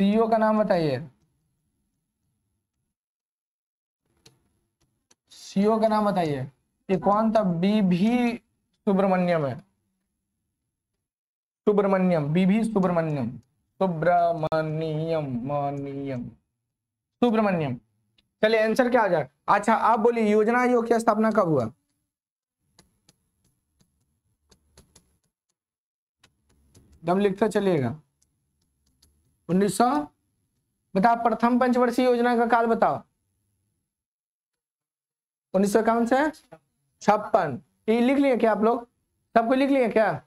सीईओ का नाम बताइए, सीईओ का नाम बताइए। ये कौन था? बीवी सुब्रमण्यम है। सुब्रमण्यम, बीवी सुब्रमण्यम, सुब्रमण्यम, सुब्रमण्यम। चलिए आंसर क्या आ जाए? अच्छा आप बोलिए, योजना आयोग की स्थापना कब हुआ? दम लिखते चलिएगा। 1900। बताओ, प्रथम पंचवर्षीय योजना का काल बताओ। 1951 से 56। ये लिख लिए क्या आप लोग? सबको लिख लिए क्या?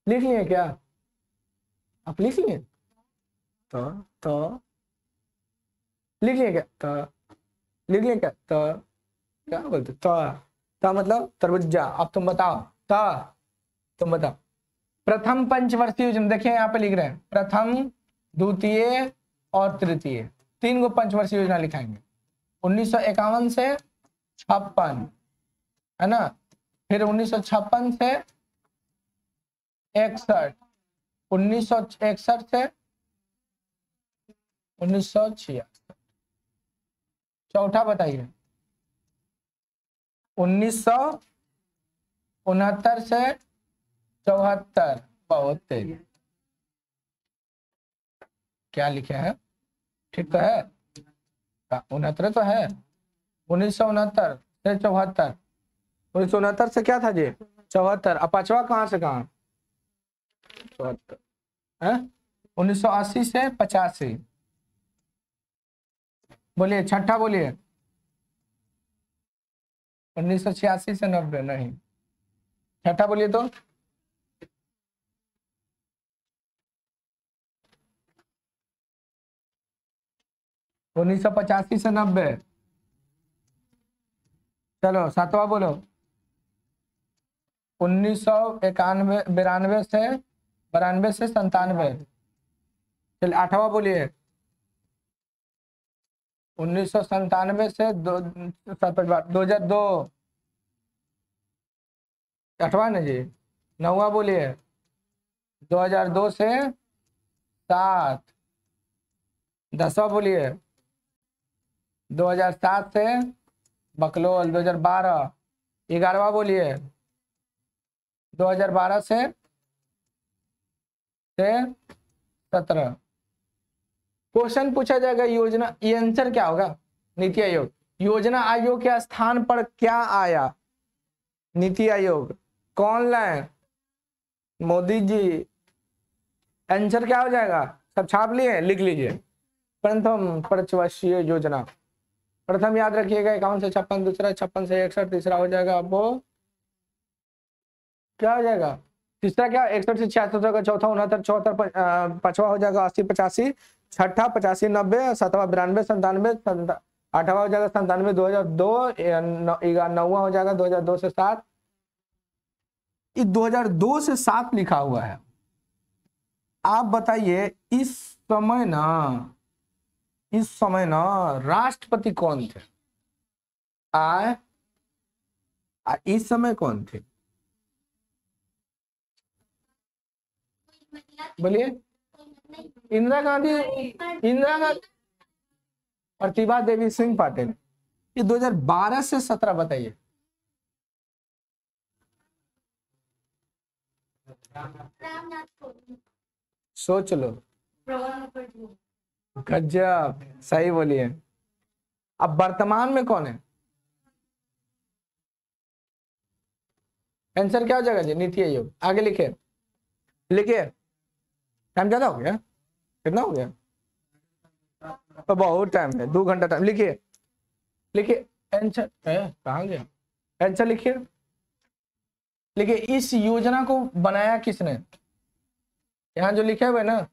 लिख लिए क्या? आप लिख लिए? तो लिख लिए क्या? लिख लिए क्या? क्या बोलते? मतलब तरबुज्जा। अब तुम बताओ। तुम बताओ। प्रथम पंचवर्षीय योजना, देखिए यहाँ पे लिख रहे हैं प्रथम, द्वितीय और तृतीय, 3 गो पंचवर्षीय योजना लिखाएंगे। 1951 से 56 है ना, फिर 1956 से 61, 1961 से 1966। चौथा बताइए। 1969 से 74। बहुत तेज। क्या लिखे हैं? ठीक तो है? 69 तो है। 1969 से 74। 1969 से क्या था जी? 74। अब पांचवा कहाँ से कहाँ? 74 है। 1980 से 85। बोलिए छठा बोलिए। 1986 से 90। नहीं, छठा बोलिए तो। उन्नीस सौ 85 से 90। चलो सातवां बोलो। 1992 से 97। चलिए आठवां बोलिए। 1997 से 2002। आठवां ना जी। नौवां बोलिए। 2002 से 7। 10वां बोलिए। 2007 से बकलोल 2012। 11वां बोलिए। 2012 से 17। क्वेश्चन पूछा जाएगा योजना, ये आंसर क्या होगा? नीति आयोग। योजना आयोग के स्थान पर क्या आया? नीति आयोग। कौन लाए? मोदी जी। आंसर क्या हो जाएगा? सब छाप लिए? लिख लीजिए। प्रथम पंचवर्षीय योजना। प्रथम याद रखिएगा 51 से 56, दूसरा 56 से 61, तीसरा हो जाएगा अब वो क्या हो जाएगा? तीसरा क्या? 61 से 66 होगा, चौथा 69, 74, पांचवा हो जाएगा 80 85, छठा 85 90, सातवां 92 97, आठवां हो जाएगा 97 2002, नौवां हो जाएगा 2002 से 7। 2002 से 7 लिखा हुआ है। आप बताइए इस समय ना राष्ट्रपति कौन थे? इस समय कौन थे? बोलिए। इंदिरा गांधी। प्रतिभा देवी सिंह पाटिल। ये 2012 से 17 बताइए। सोच लो। गजब, सही बोलिए। अब वर्तमान में कौन है? आंसर क्या हो जाएगा जी? नीति आयोग। आगे लिखे। टाइम ज्यादा हो गया? कितना हो गया? तो बहुत टाइम है, 2 घंटा टाइम। लिखिए आंसर। कहाँ गया आंसर? लिखिए इस योजना को बनाया किसने? यहाँ जो लिखे हुए ना,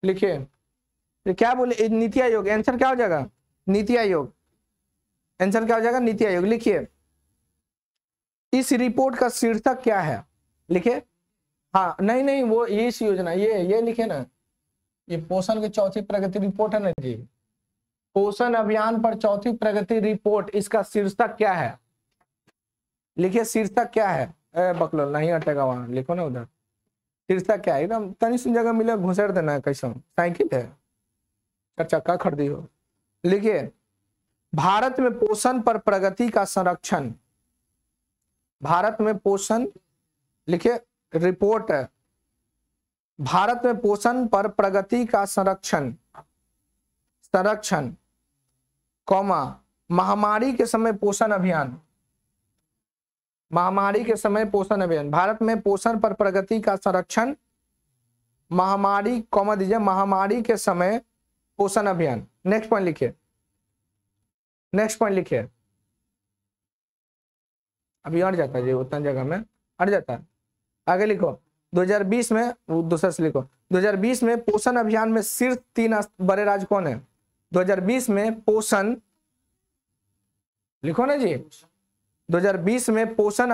लिखिए। तो क्या बोले? नीति आयोग। आंसर क्या हो जाएगा? नीति आयोग। आंसर क्या हो जाएगा? नीति आयोग। लिखिए इस रिपोर्ट का शीर्षक क्या है? लिखिए। हाँ नहीं वो ये इस योजना, ये लिखे ना, ये पोषण की चौथी प्रगति रिपोर्ट है ना जी। पोषण अभियान पर चौथी प्रगति रिपोर्ट, इसका शीर्षक क्या है? लिखिए शीर्षक क्या है? बकलो नहीं हटेगा, वहां लिखो ना उधर। शीर्षक क्या है? एकदम तनी सी जगह मिले घुसेड़ देना। कैसा साइकिल है? चक्का खरीदी हो। लिखिए भारत में पोषण पर प्रगति का संरक्षण। भारत में पोषण, लिखिए रिपोर्ट है। भारत में पोषण पर प्रगति का संरक्षण कौमा महामारी के समय पोषण अभियान। महामारी के समय पोषण अभियान। भारत में पोषण पर प्रगति का संरक्षण महामारी, कौमा दीजिए, महामारी के समय पोषण अभियान। नेक्स्ट पॉइंट लिखिए, नेक्स्ट पॉइंट लिखिए। अभी अट जाता है जी, उतना जगह में अट जाता है। आगे लिखो 2020 में, वो दूसरा से लिखो, 2020 में पोषण अभियान में शीर्ष 3 बड़े राज्य कौन है? 2020 में पोषण, लिखो ना जी, 2020 में पोषण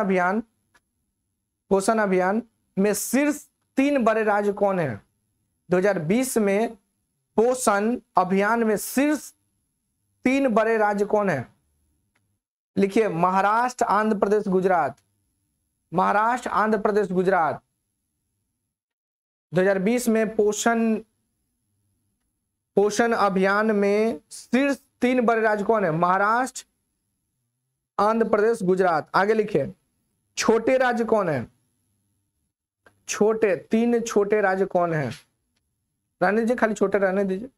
अभियान में शीर्ष 3 बड़े राज्य कौन है? 2020 में पोषण अभियान में शीर्ष 3 बड़े राज्य कौन है? लिखिए महाराष्ट्र, आंध्र प्रदेश, गुजरात। महाराष्ट्र, आंध्र प्रदेश, गुजरात। 2020 में पोषण अभियान में शीर्ष 3 बड़े राज्य कौन है? महाराष्ट्र, आंध्र प्रदेश, गुजरात। आगे लिखिए छोटे राज्य कौन है? छोटे 3 छोटे राज्य कौन है? रहने दीजिए, खाली छोटे रहने दीजिए,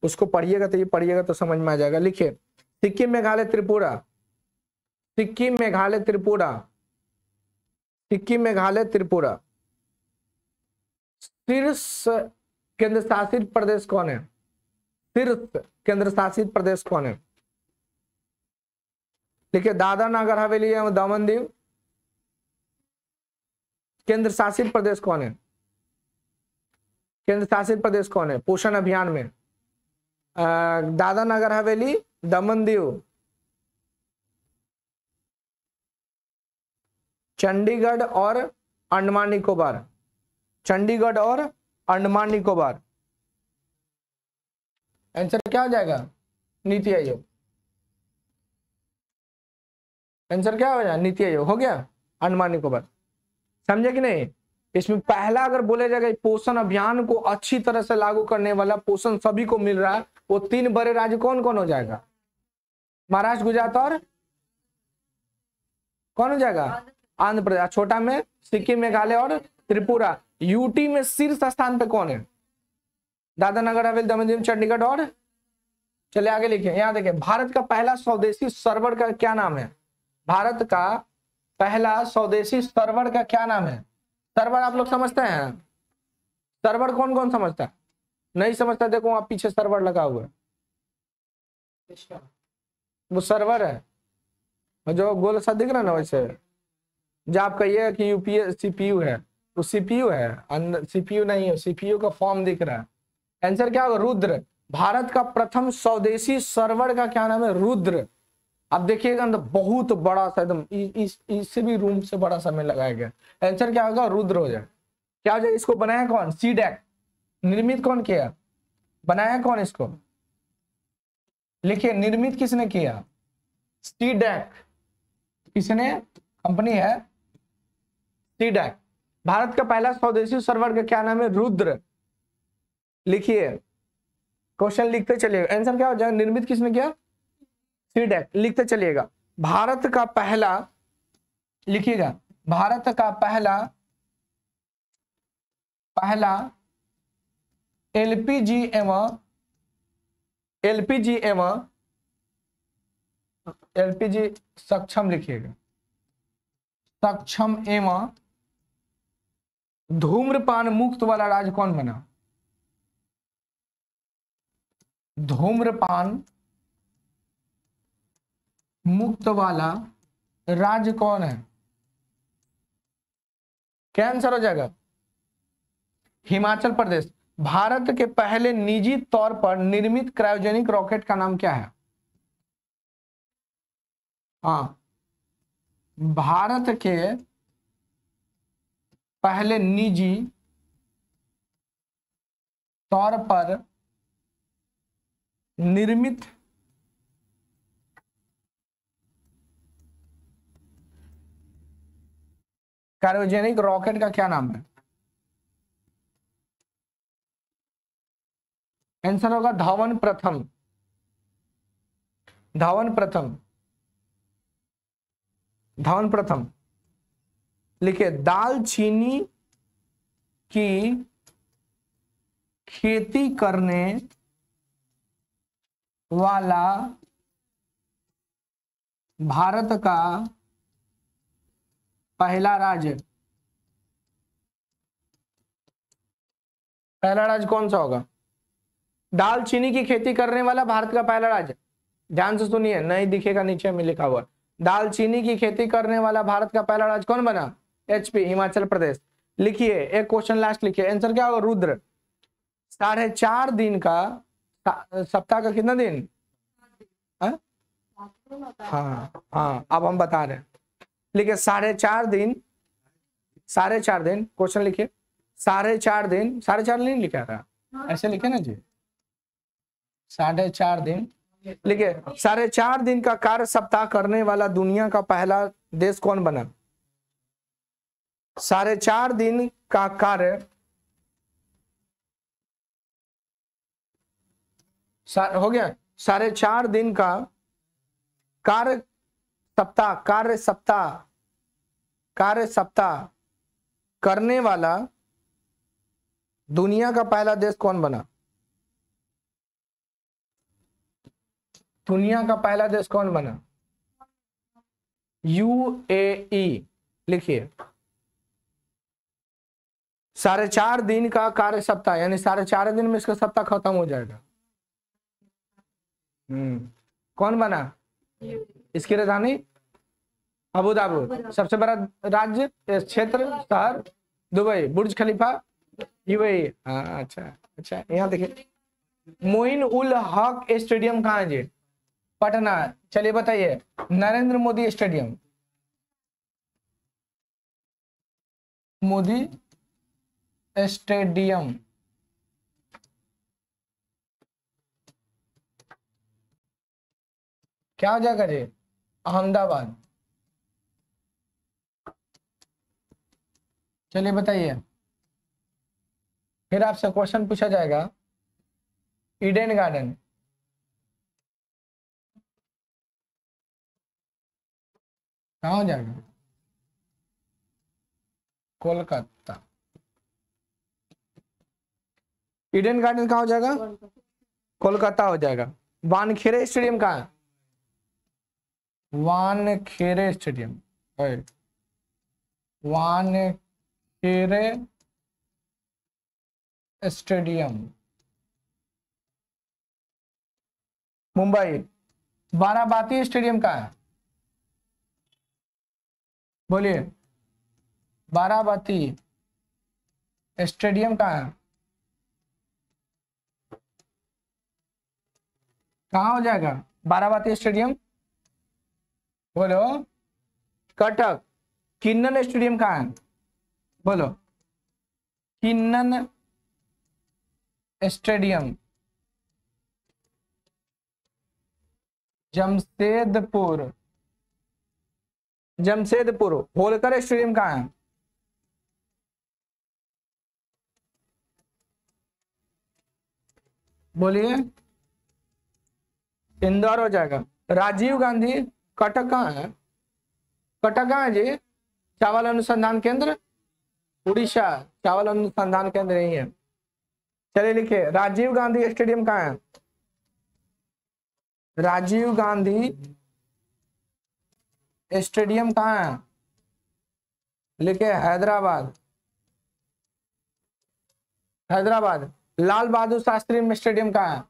उसको पढ़िएगा तो ये पढ़िएगा तो समझ में आ जाएगा। लिखिए सिक्किम, मेघालय, त्रिपुरा। सिक्किम, मेघालय, त्रिपुरा। सिक्किम, मेघालय, त्रिपुरा। शीर्ष केंद्र शासित प्रदेश कौन है? शीर्ष केंद्र शासित प्रदेश कौन है? लिखिए दादरा नगर हवेली एवं दमन दीव। केंद्र शासित प्रदेश कौन है? केंद्र शासित प्रदेश कौन है पोषण अभियान में? दादरा नगर हवेली, दमन दीव, चंडीगढ़ और अंडमान निकोबार। चंडीगढ़ और अंडमान निकोबार। आंसर क्या हो जाएगा? नीति आयोग। आंसर क्या हो जाएगा? नीति आयोग हो गया, अंडमान निकोबार। समझे कि नहीं? इसमें पहला अगर बोले जाएगा पोषण अभियान को अच्छी तरह से लागू करने वाला, पोषण सभी को मिल रहा है, वो 3 बड़े राज्य कौन कौन हो जाएगा? महाराष्ट्र, गुजरात और कौन हो जाएगा? आंध्र प्रदेश। छोटा में सिक्किम, मेघालय और त्रिपुरा। यूटी में शीर्ष स्थान पे कौन है? दादरा नगर हवेली, दमन दीव, चंडीगढ़ और, चलिए आगे लिखिए। यहां देखिए भारत का पहला स्वदेशी सर्वर का क्या नाम है? भारत का पहला स्वदेशी सर्वर का क्या नाम है? सर्वर आप लोग समझते हैं? सर्वर कौन कौन समझता है? नहीं समझता देखो वहां पीछे सर्वर लगा हुआ है, वो सर्वर है जो गोल सा दिख रहा है ना, वैसे जो आप कहिए कि यूपीएस सीपीयू है, वो सीपीयू है, अंदर सीपीयू नहीं है, सीपीयू का फॉर्म दिख रहा है। आंसर क्या होगा? रुद्र। भारत का प्रथम स्वदेशी सर्वर का क्या नाम है? रुद्र। अब देखिएगा अंदर बहुत बड़ा सा एकदम इससे भी रूम से बड़ा सा में लगाया गया। आंसर क्या होगा? रुद्र हो जाए। क्या हो जाए? इसको बनाया कौन? सीडैक। निर्मित कौन किया? बनाया कौन इसको? लिखिए निर्मित किसने किया? सीडैक। किसने? कंपनी है सीडैक। भारत का पहला स्वदेशी सर्वर का क्या नाम है? रुद्र। लिखिए क्वेश्चन लिखते चलिएगा। आंसर क्या हो जाएगा? निर्मित किसने किया? सीडैक। लिखते चलिएगा भारत का पहला, लिखिएगा भारत का पहला एलपीजी एवं एलपीजी सक्षम, लिखिएगा सक्षम एवं धूम्रपान मुक्त वाला राज्य कौन बना? धूम्रपान मुक्त वाला राज्य कौन है? क्या आंसर हो जाएगा? हिमाचल प्रदेश। भारत के पहले निजी तौर पर निर्मित क्रायोजेनिक रॉकेट का नाम क्या है? हाँ, भारत के पहले निजी तौर पर निर्मित क्रायोजेनिक रॉकेट का क्या नाम है? आंसर होगा धवन प्रथम। धवन प्रथम। धवन प्रथम। लिखिए दालचीनी की खेती करने वाला भारत का पहला राज्य, पहला राज्य कौन सा होगा? दालचीनी की खेती करने वाला भारत का पहला राज्य, ध्यान से सुनिए, नहीं दिखेगा नीचे में लिखा हुआ, दालचीनी की खेती करने वाला भारत का पहला राज्य कौन बना? HP, हिमाचल प्रदेश। लिखिए एक क्वेश्चन लास्ट लिखिए, आंसर क्या होगा? रुद्र। 4.5 दिन का सप्ताह का कितना दिन? हाँ हाँ, अब हम बता रहे हैं, लिखिए 4.5 दिन, 4.5 दिन, क्वेश्चन लिखिए 4.5 दिन, 4.5 नहीं लिखा था, ऐसे लिखे ना जी, 4.5 दिन लिखिए। 4.5 दिन का कार्य सप्ताह करने वाला दुनिया का पहला देश कौन बना? 4.5 दिन का कार्य, हो गया 4.5 दिन का कार्य सप्ताह, कार्य सप्ताह करने वाला दुनिया का पहला देश कौन बना? दुनिया का पहला देश कौन बना? UAE। लिखिए 4.5 दिन का कार्य सप्ताह, यानी 4.5 दिन में इसका सप्ताह खत्म हो जाएगा। कौन बना? इसकी राजधानी अबू धाबी। सबसे बड़ा राज्य, क्षेत्र, शहर दुबई। बुर्ज खलीफा UAE। हाँ अच्छा, यहाँ देखिए मोइन उल हक स्टेडियम कहाँ है जी? पटना। चलिए बताइए, नरेंद्र मोदी स्टेडियम, मोदी स्टेडियम क्या हो जाएगा जी? अहमदाबाद। चलिए बताइए, फिर आपसे क्वेश्चन पूछा जाएगा, ईडन गार्डन कहाँ हो जाएगा? कोलकाता। ईडन गार्डन कहाँ हो जाएगा? कोलकाता हो जाएगा। वानखेड़े स्टेडियम कहाँ है? Wankhede stadium, Wankhede stadium Mumbai. Barabati stadium कहाँ है? बोलिए, बाराबाती स्टेडियम कहाँ है? कहाँ हो जाएगा बाराबाती स्टेडियम? बोलो। कटक। किन्नन स्टेडियम कहाँ है? बोलो। किन्नन स्टेडियम जमशेदपुर। जमशेदपुर। होलकर स्टेडियम कहाँ है? बोलिए। इंदौर हो जाएगा। राजीव गांधी। कटक कहाँ है? कटक कहाँ है जी? चावल अनुसंधान केंद्र उड़ीसा। चावल अनुसंधान केंद्र नहीं है। चलिए लिखिए, राजीव गांधी स्टेडियम कहाँ है? राजीव गांधी स्टेडियम कहाँ है? लिखे हैदराबाद। हैदराबाद। लाल बहादुर शास्त्री स्टेडियम कहाँ है?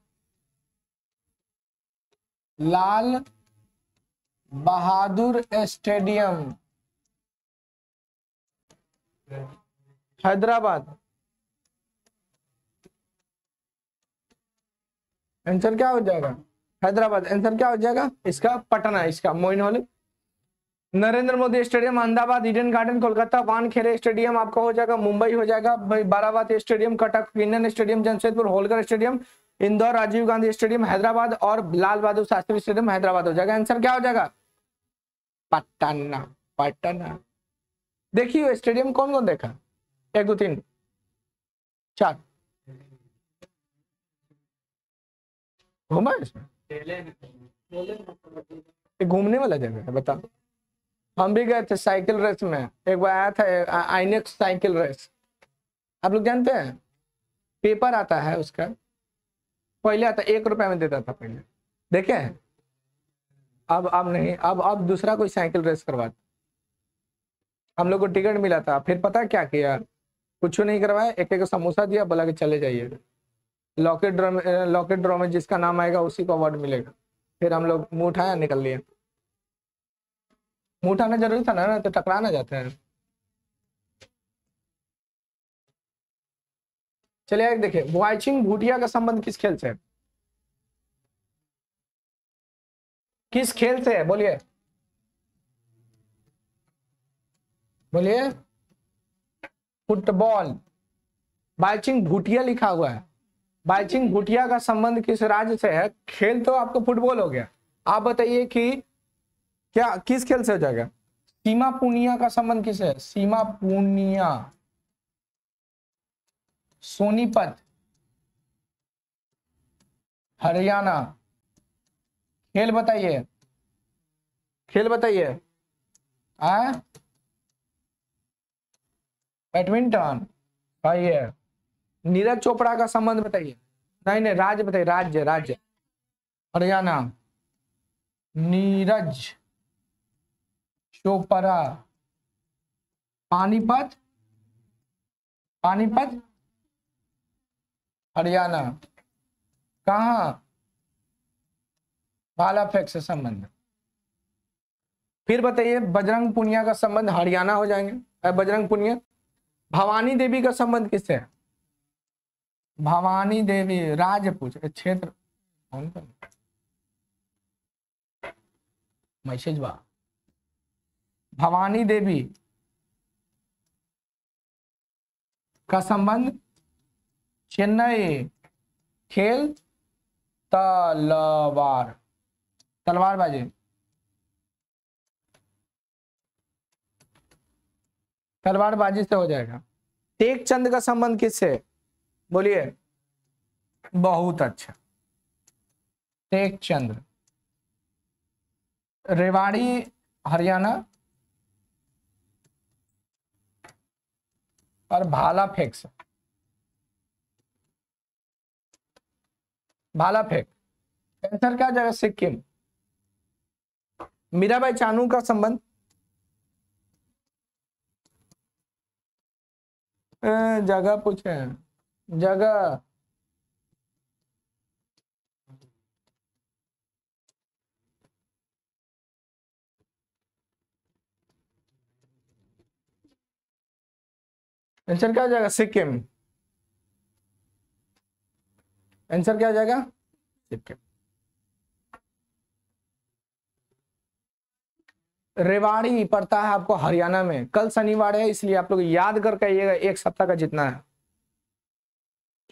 लाल बहादुर स्टेडियम हैदराबाद। आंसर क्या हो जाएगा? हैदराबाद। आंसर क्या हो जाएगा इसका? पटना। इसका मोइनहोल। Narendra Modi stadium Ahmedabad, Eden Garden Kolkata, Wankhede stadium आपका हो जाएगा मुंबई हो जाएगा, Barabati stadium Cuttack, Keenan stadium Jamshedpur, Holkar stadium Indore, Rajiv Gandhi stadium Hyderabad और लाल बहादुर शास्त्री स्टेडियम हैदराबाद हो जाएगा। आंसर क्या हो जाएगा? पटना। पटना। देखिए स्टेडियम कौन कौन देखा? 1 2 3 4 घूमा इसमें? घूमने वाला जगह है बता। हम भी गए थे साइकिल रेस में, एक बार आया था आइनेक्स साइकिल रेस, आप लोग जानते हैं? पेपर आता है उसका, पहले आता 1 रुपए में देता था पहले, देखे हैं? अब नहीं, अब दूसरा कोई साइकिल रेस करवाता। हम लोग को टिकट मिला था, फिर पता क्या किया? कुछ नहीं करवाया, एक समोसा दिया, बोला कि चले जाइए। लॉकेट ड्रॉ में जिसका नाम आएगा उसी को अवार्ड मिलेगा। फिर हम लोग मुंह उठाया निकल लिए। मुंह उठाना जरूरी था ना, तो टकरा ना जाते हैं। चलिए एक देखिए, वाइचिंग भूटिया का संबंध किस खेल से है? किस खेल से है? बोलिए बोलिए। फुटबॉल। बाइचिंग भूटिया लिखा हुआ है। बाइचिंग भूटिया का संबंध किस राज्य से है? खेल तो आपको फुटबॉल हो गया। आप बताइए कि क्या किस खेल से हो जाएगा? सीमा पूनिया का संबंध किससे है? सीमा पूनिया, सोनीपत, हरियाणा। खेल बताइए, खेल बताइए। बैडमिंटन सही है। नीरज चोपड़ा का संबंध बताइए। नहीं नहीं, राज्य बताइए, राज्य राज्य। हरियाणा। नीरज चोपड़ा। पानीपत, पानीपत हरियाणा। कहा? भाला फेंक से संबंध। फिर बताइए, बजरंग पुनिया का संबंध हरियाणा हो जाएंगे। बजरंग पुनिया। भवानी देवी का संबंध किससे है? भवानी देवी राज्य पूछ, क्षेत्र मैसेज बा। भवानी देवी का संबंध चेन्नई। खेल तलवार, तलवारबाजी। तलवारबाजी से हो जाएगा। टेक चंद का संबंध किससे? बोलिए। बहुत अच्छा, टेक चंद। रेवाड़ी हरियाणा। और भाला फेंक से, भाला फेंक। आंसर क्या जाएगा? सिक्किम। मीराबाई चानू का संबंध जगह पूछे हैं, जगह। आंसर क्या हो जाएगा? सिक्किम। आंसर क्या हो जाएगा? सिक्किम। रेवाड़ी पड़ता है आपको हरियाणा में। कल शनिवार है इसलिए आप लोग याद करके आइएगा, एक सप्ताह का जितना है,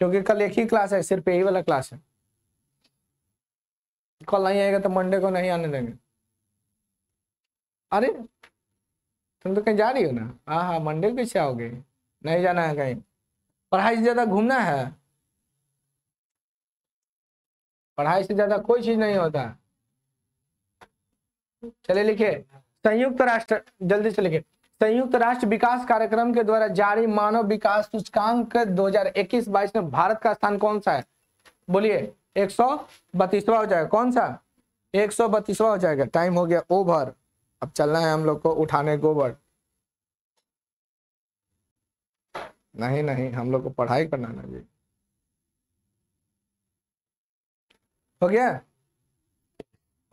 क्योंकि कल एक ही क्लास है, सिर्फ यही वाला क्लास है। कल नहीं आएगा तो मंडे को नहीं आने देंगे। अरे तुम तो कहीं जा रही हो ना? हाँ हाँ, मंडे को कैसे आओगे? नहीं जाना है कहीं? पढ़ाई से ज्यादा घूमना है? पढ़ाई से ज्यादा कोई चीज नहीं होता। चले लिखे, संयुक्त राष्ट्र, जल्दी से लिखे। संयुक्त राष्ट्र विकास कार्यक्रम के द्वारा जारी मानव विकास सूचकांक 2021-22 में भारत का स्थान कौन सा है? बोलिए। 132वां हो जाएगा। कौन सा? 132वां हो जाएगा। टाइम हो गया ओवर। अब चलना है हम लोग को उठाने गोबर। नहीं नहीं, हम लोग को पढ़ाई करना है जी। हो गया।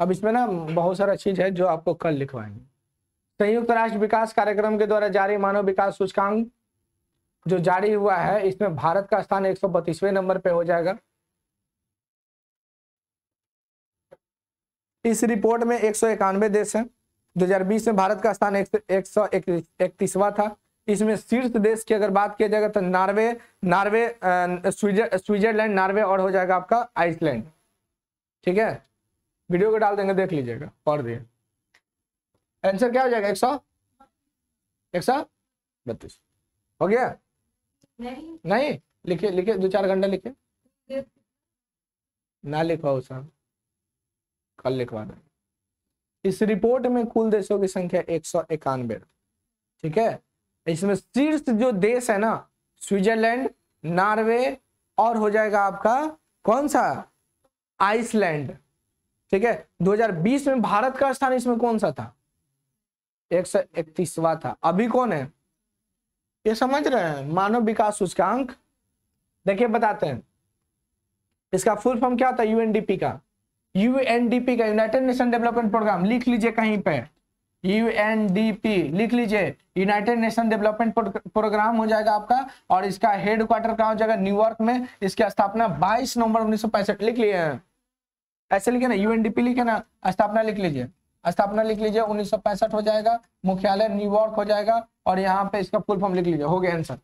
अब इसमें ना बहुत सारा चीज है जो आपको कल लिखवाएंगे। संयुक्त राष्ट्र विकास कार्यक्रम के द्वारा जारी मानव विकास सूचकांक जो जारी हुआ है, इसमें भारत का स्थान 132वें नंबर पे हो जाएगा। इस रिपोर्ट में 191 देश हैं। 2020 में भारत का स्थान 131वां था। इसमें शीर्ष देश की अगर बात किया जाएगा तो नार्वे, स्विट्जरलैंड, नार्वे और हो जाएगा आपका आइसलैंड। ठीक है, वीडियो को डाल देंगे, देख लीजिएगा, पढ़ दिए। आंसर क्या हो जाएगा? 132 हो गया। नहीं लिखे, लिखे 2-4 घंटे लिखे ना, लिखवाओ साहब, कल लिखवा देंगे। इस रिपोर्ट में कुल देशों की संख्या 191। ठीक है, इसमें शीर्ष जो देश है ना, स्विट्जरलैंड, नॉर्वे और हो जाएगा आपका कौन सा? आइसलैंड। ठीक है, 2020 में भारत का स्थान इसमें कौन सा था? 131वां था। अभी कौन है? ये समझ रहे हैं? मानव विकास सूचकांक। देखिए बताते हैं, इसका फुल फॉर्म क्या होता है? यूएनडीपी का, यूएनडीपी का यूनाइटेड नेशन डेवलपमेंट प्रोग्राम, लिख लीजिए कहीं पे, यूएनडीपी लिख लीजिए, यूनाइटेड नेशन डेवलपमेंट प्रोग्राम हो जाएगा आपका। और इसका हेड क्वार्टर कहाँ हो जाएगा? न्यूयॉर्क में। इसकी स्थापना 22 नवंबर 1965, लिख लिए हैं, ऐसे लिखे ना, यूएनडीपी लिखे ना, स्थापना लिख लीजिए, स्थापना लिख लीजिए 1965 हो जाएगा, मुख्यालय न्यूयॉर्क हो जाएगा, और यहाँ पे इसका फुल फॉर्म लिख लीजिए, हो गया आंसर।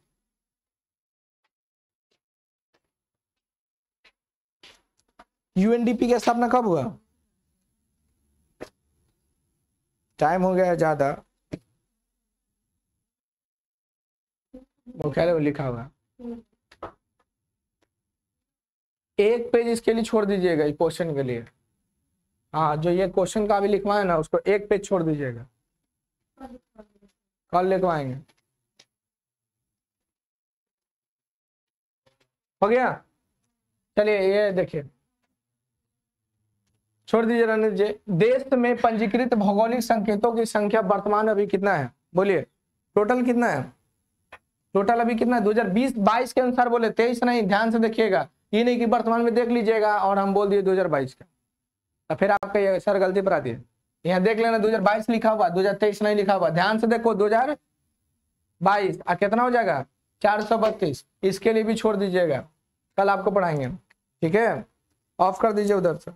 यूएनडीपी की स्थापना कब हुआ? टाइम हो गया है ज्यादा, मुख्यालय में लिखा हुआ, एक पेज इसके लिए छोड़ दीजिएगा क्वेश्चन के लिए। हाँ, जो ये क्वेश्चन का भी लिखवाए ना उसको एक पेज छोड़ दीजिएगा, कल लिखवाएंगे। हो गया, चलिए ये देखिए, छोड़ दीजिए रणजीत जी। देश में पंजीकृत भौगोलिक संकेतों की संख्या वर्तमान अभी कितना है? बोलिए, टोटल कितना है? टोटल अभी कितना है? 2020-22 के अनुसार बोले, 23 नहीं, ध्यान से देखिएगा, ये नहीं कि वर्तमान में देख लीजिएगा और हम बोल दिए 2022 का, तो फिर आपका ये सर गलती पर आती है। यहाँ देख लेना 2022 लिखा हुआ, 2023 नहीं लिखा हुआ, ध्यान से देखो 2022 कितना हो जाएगा? 432। इसके लिए भी छोड़ दीजिएगा, कल आपको पढ़ाएंगे, ठीक है? ऑफ कर दीजिए उधर से।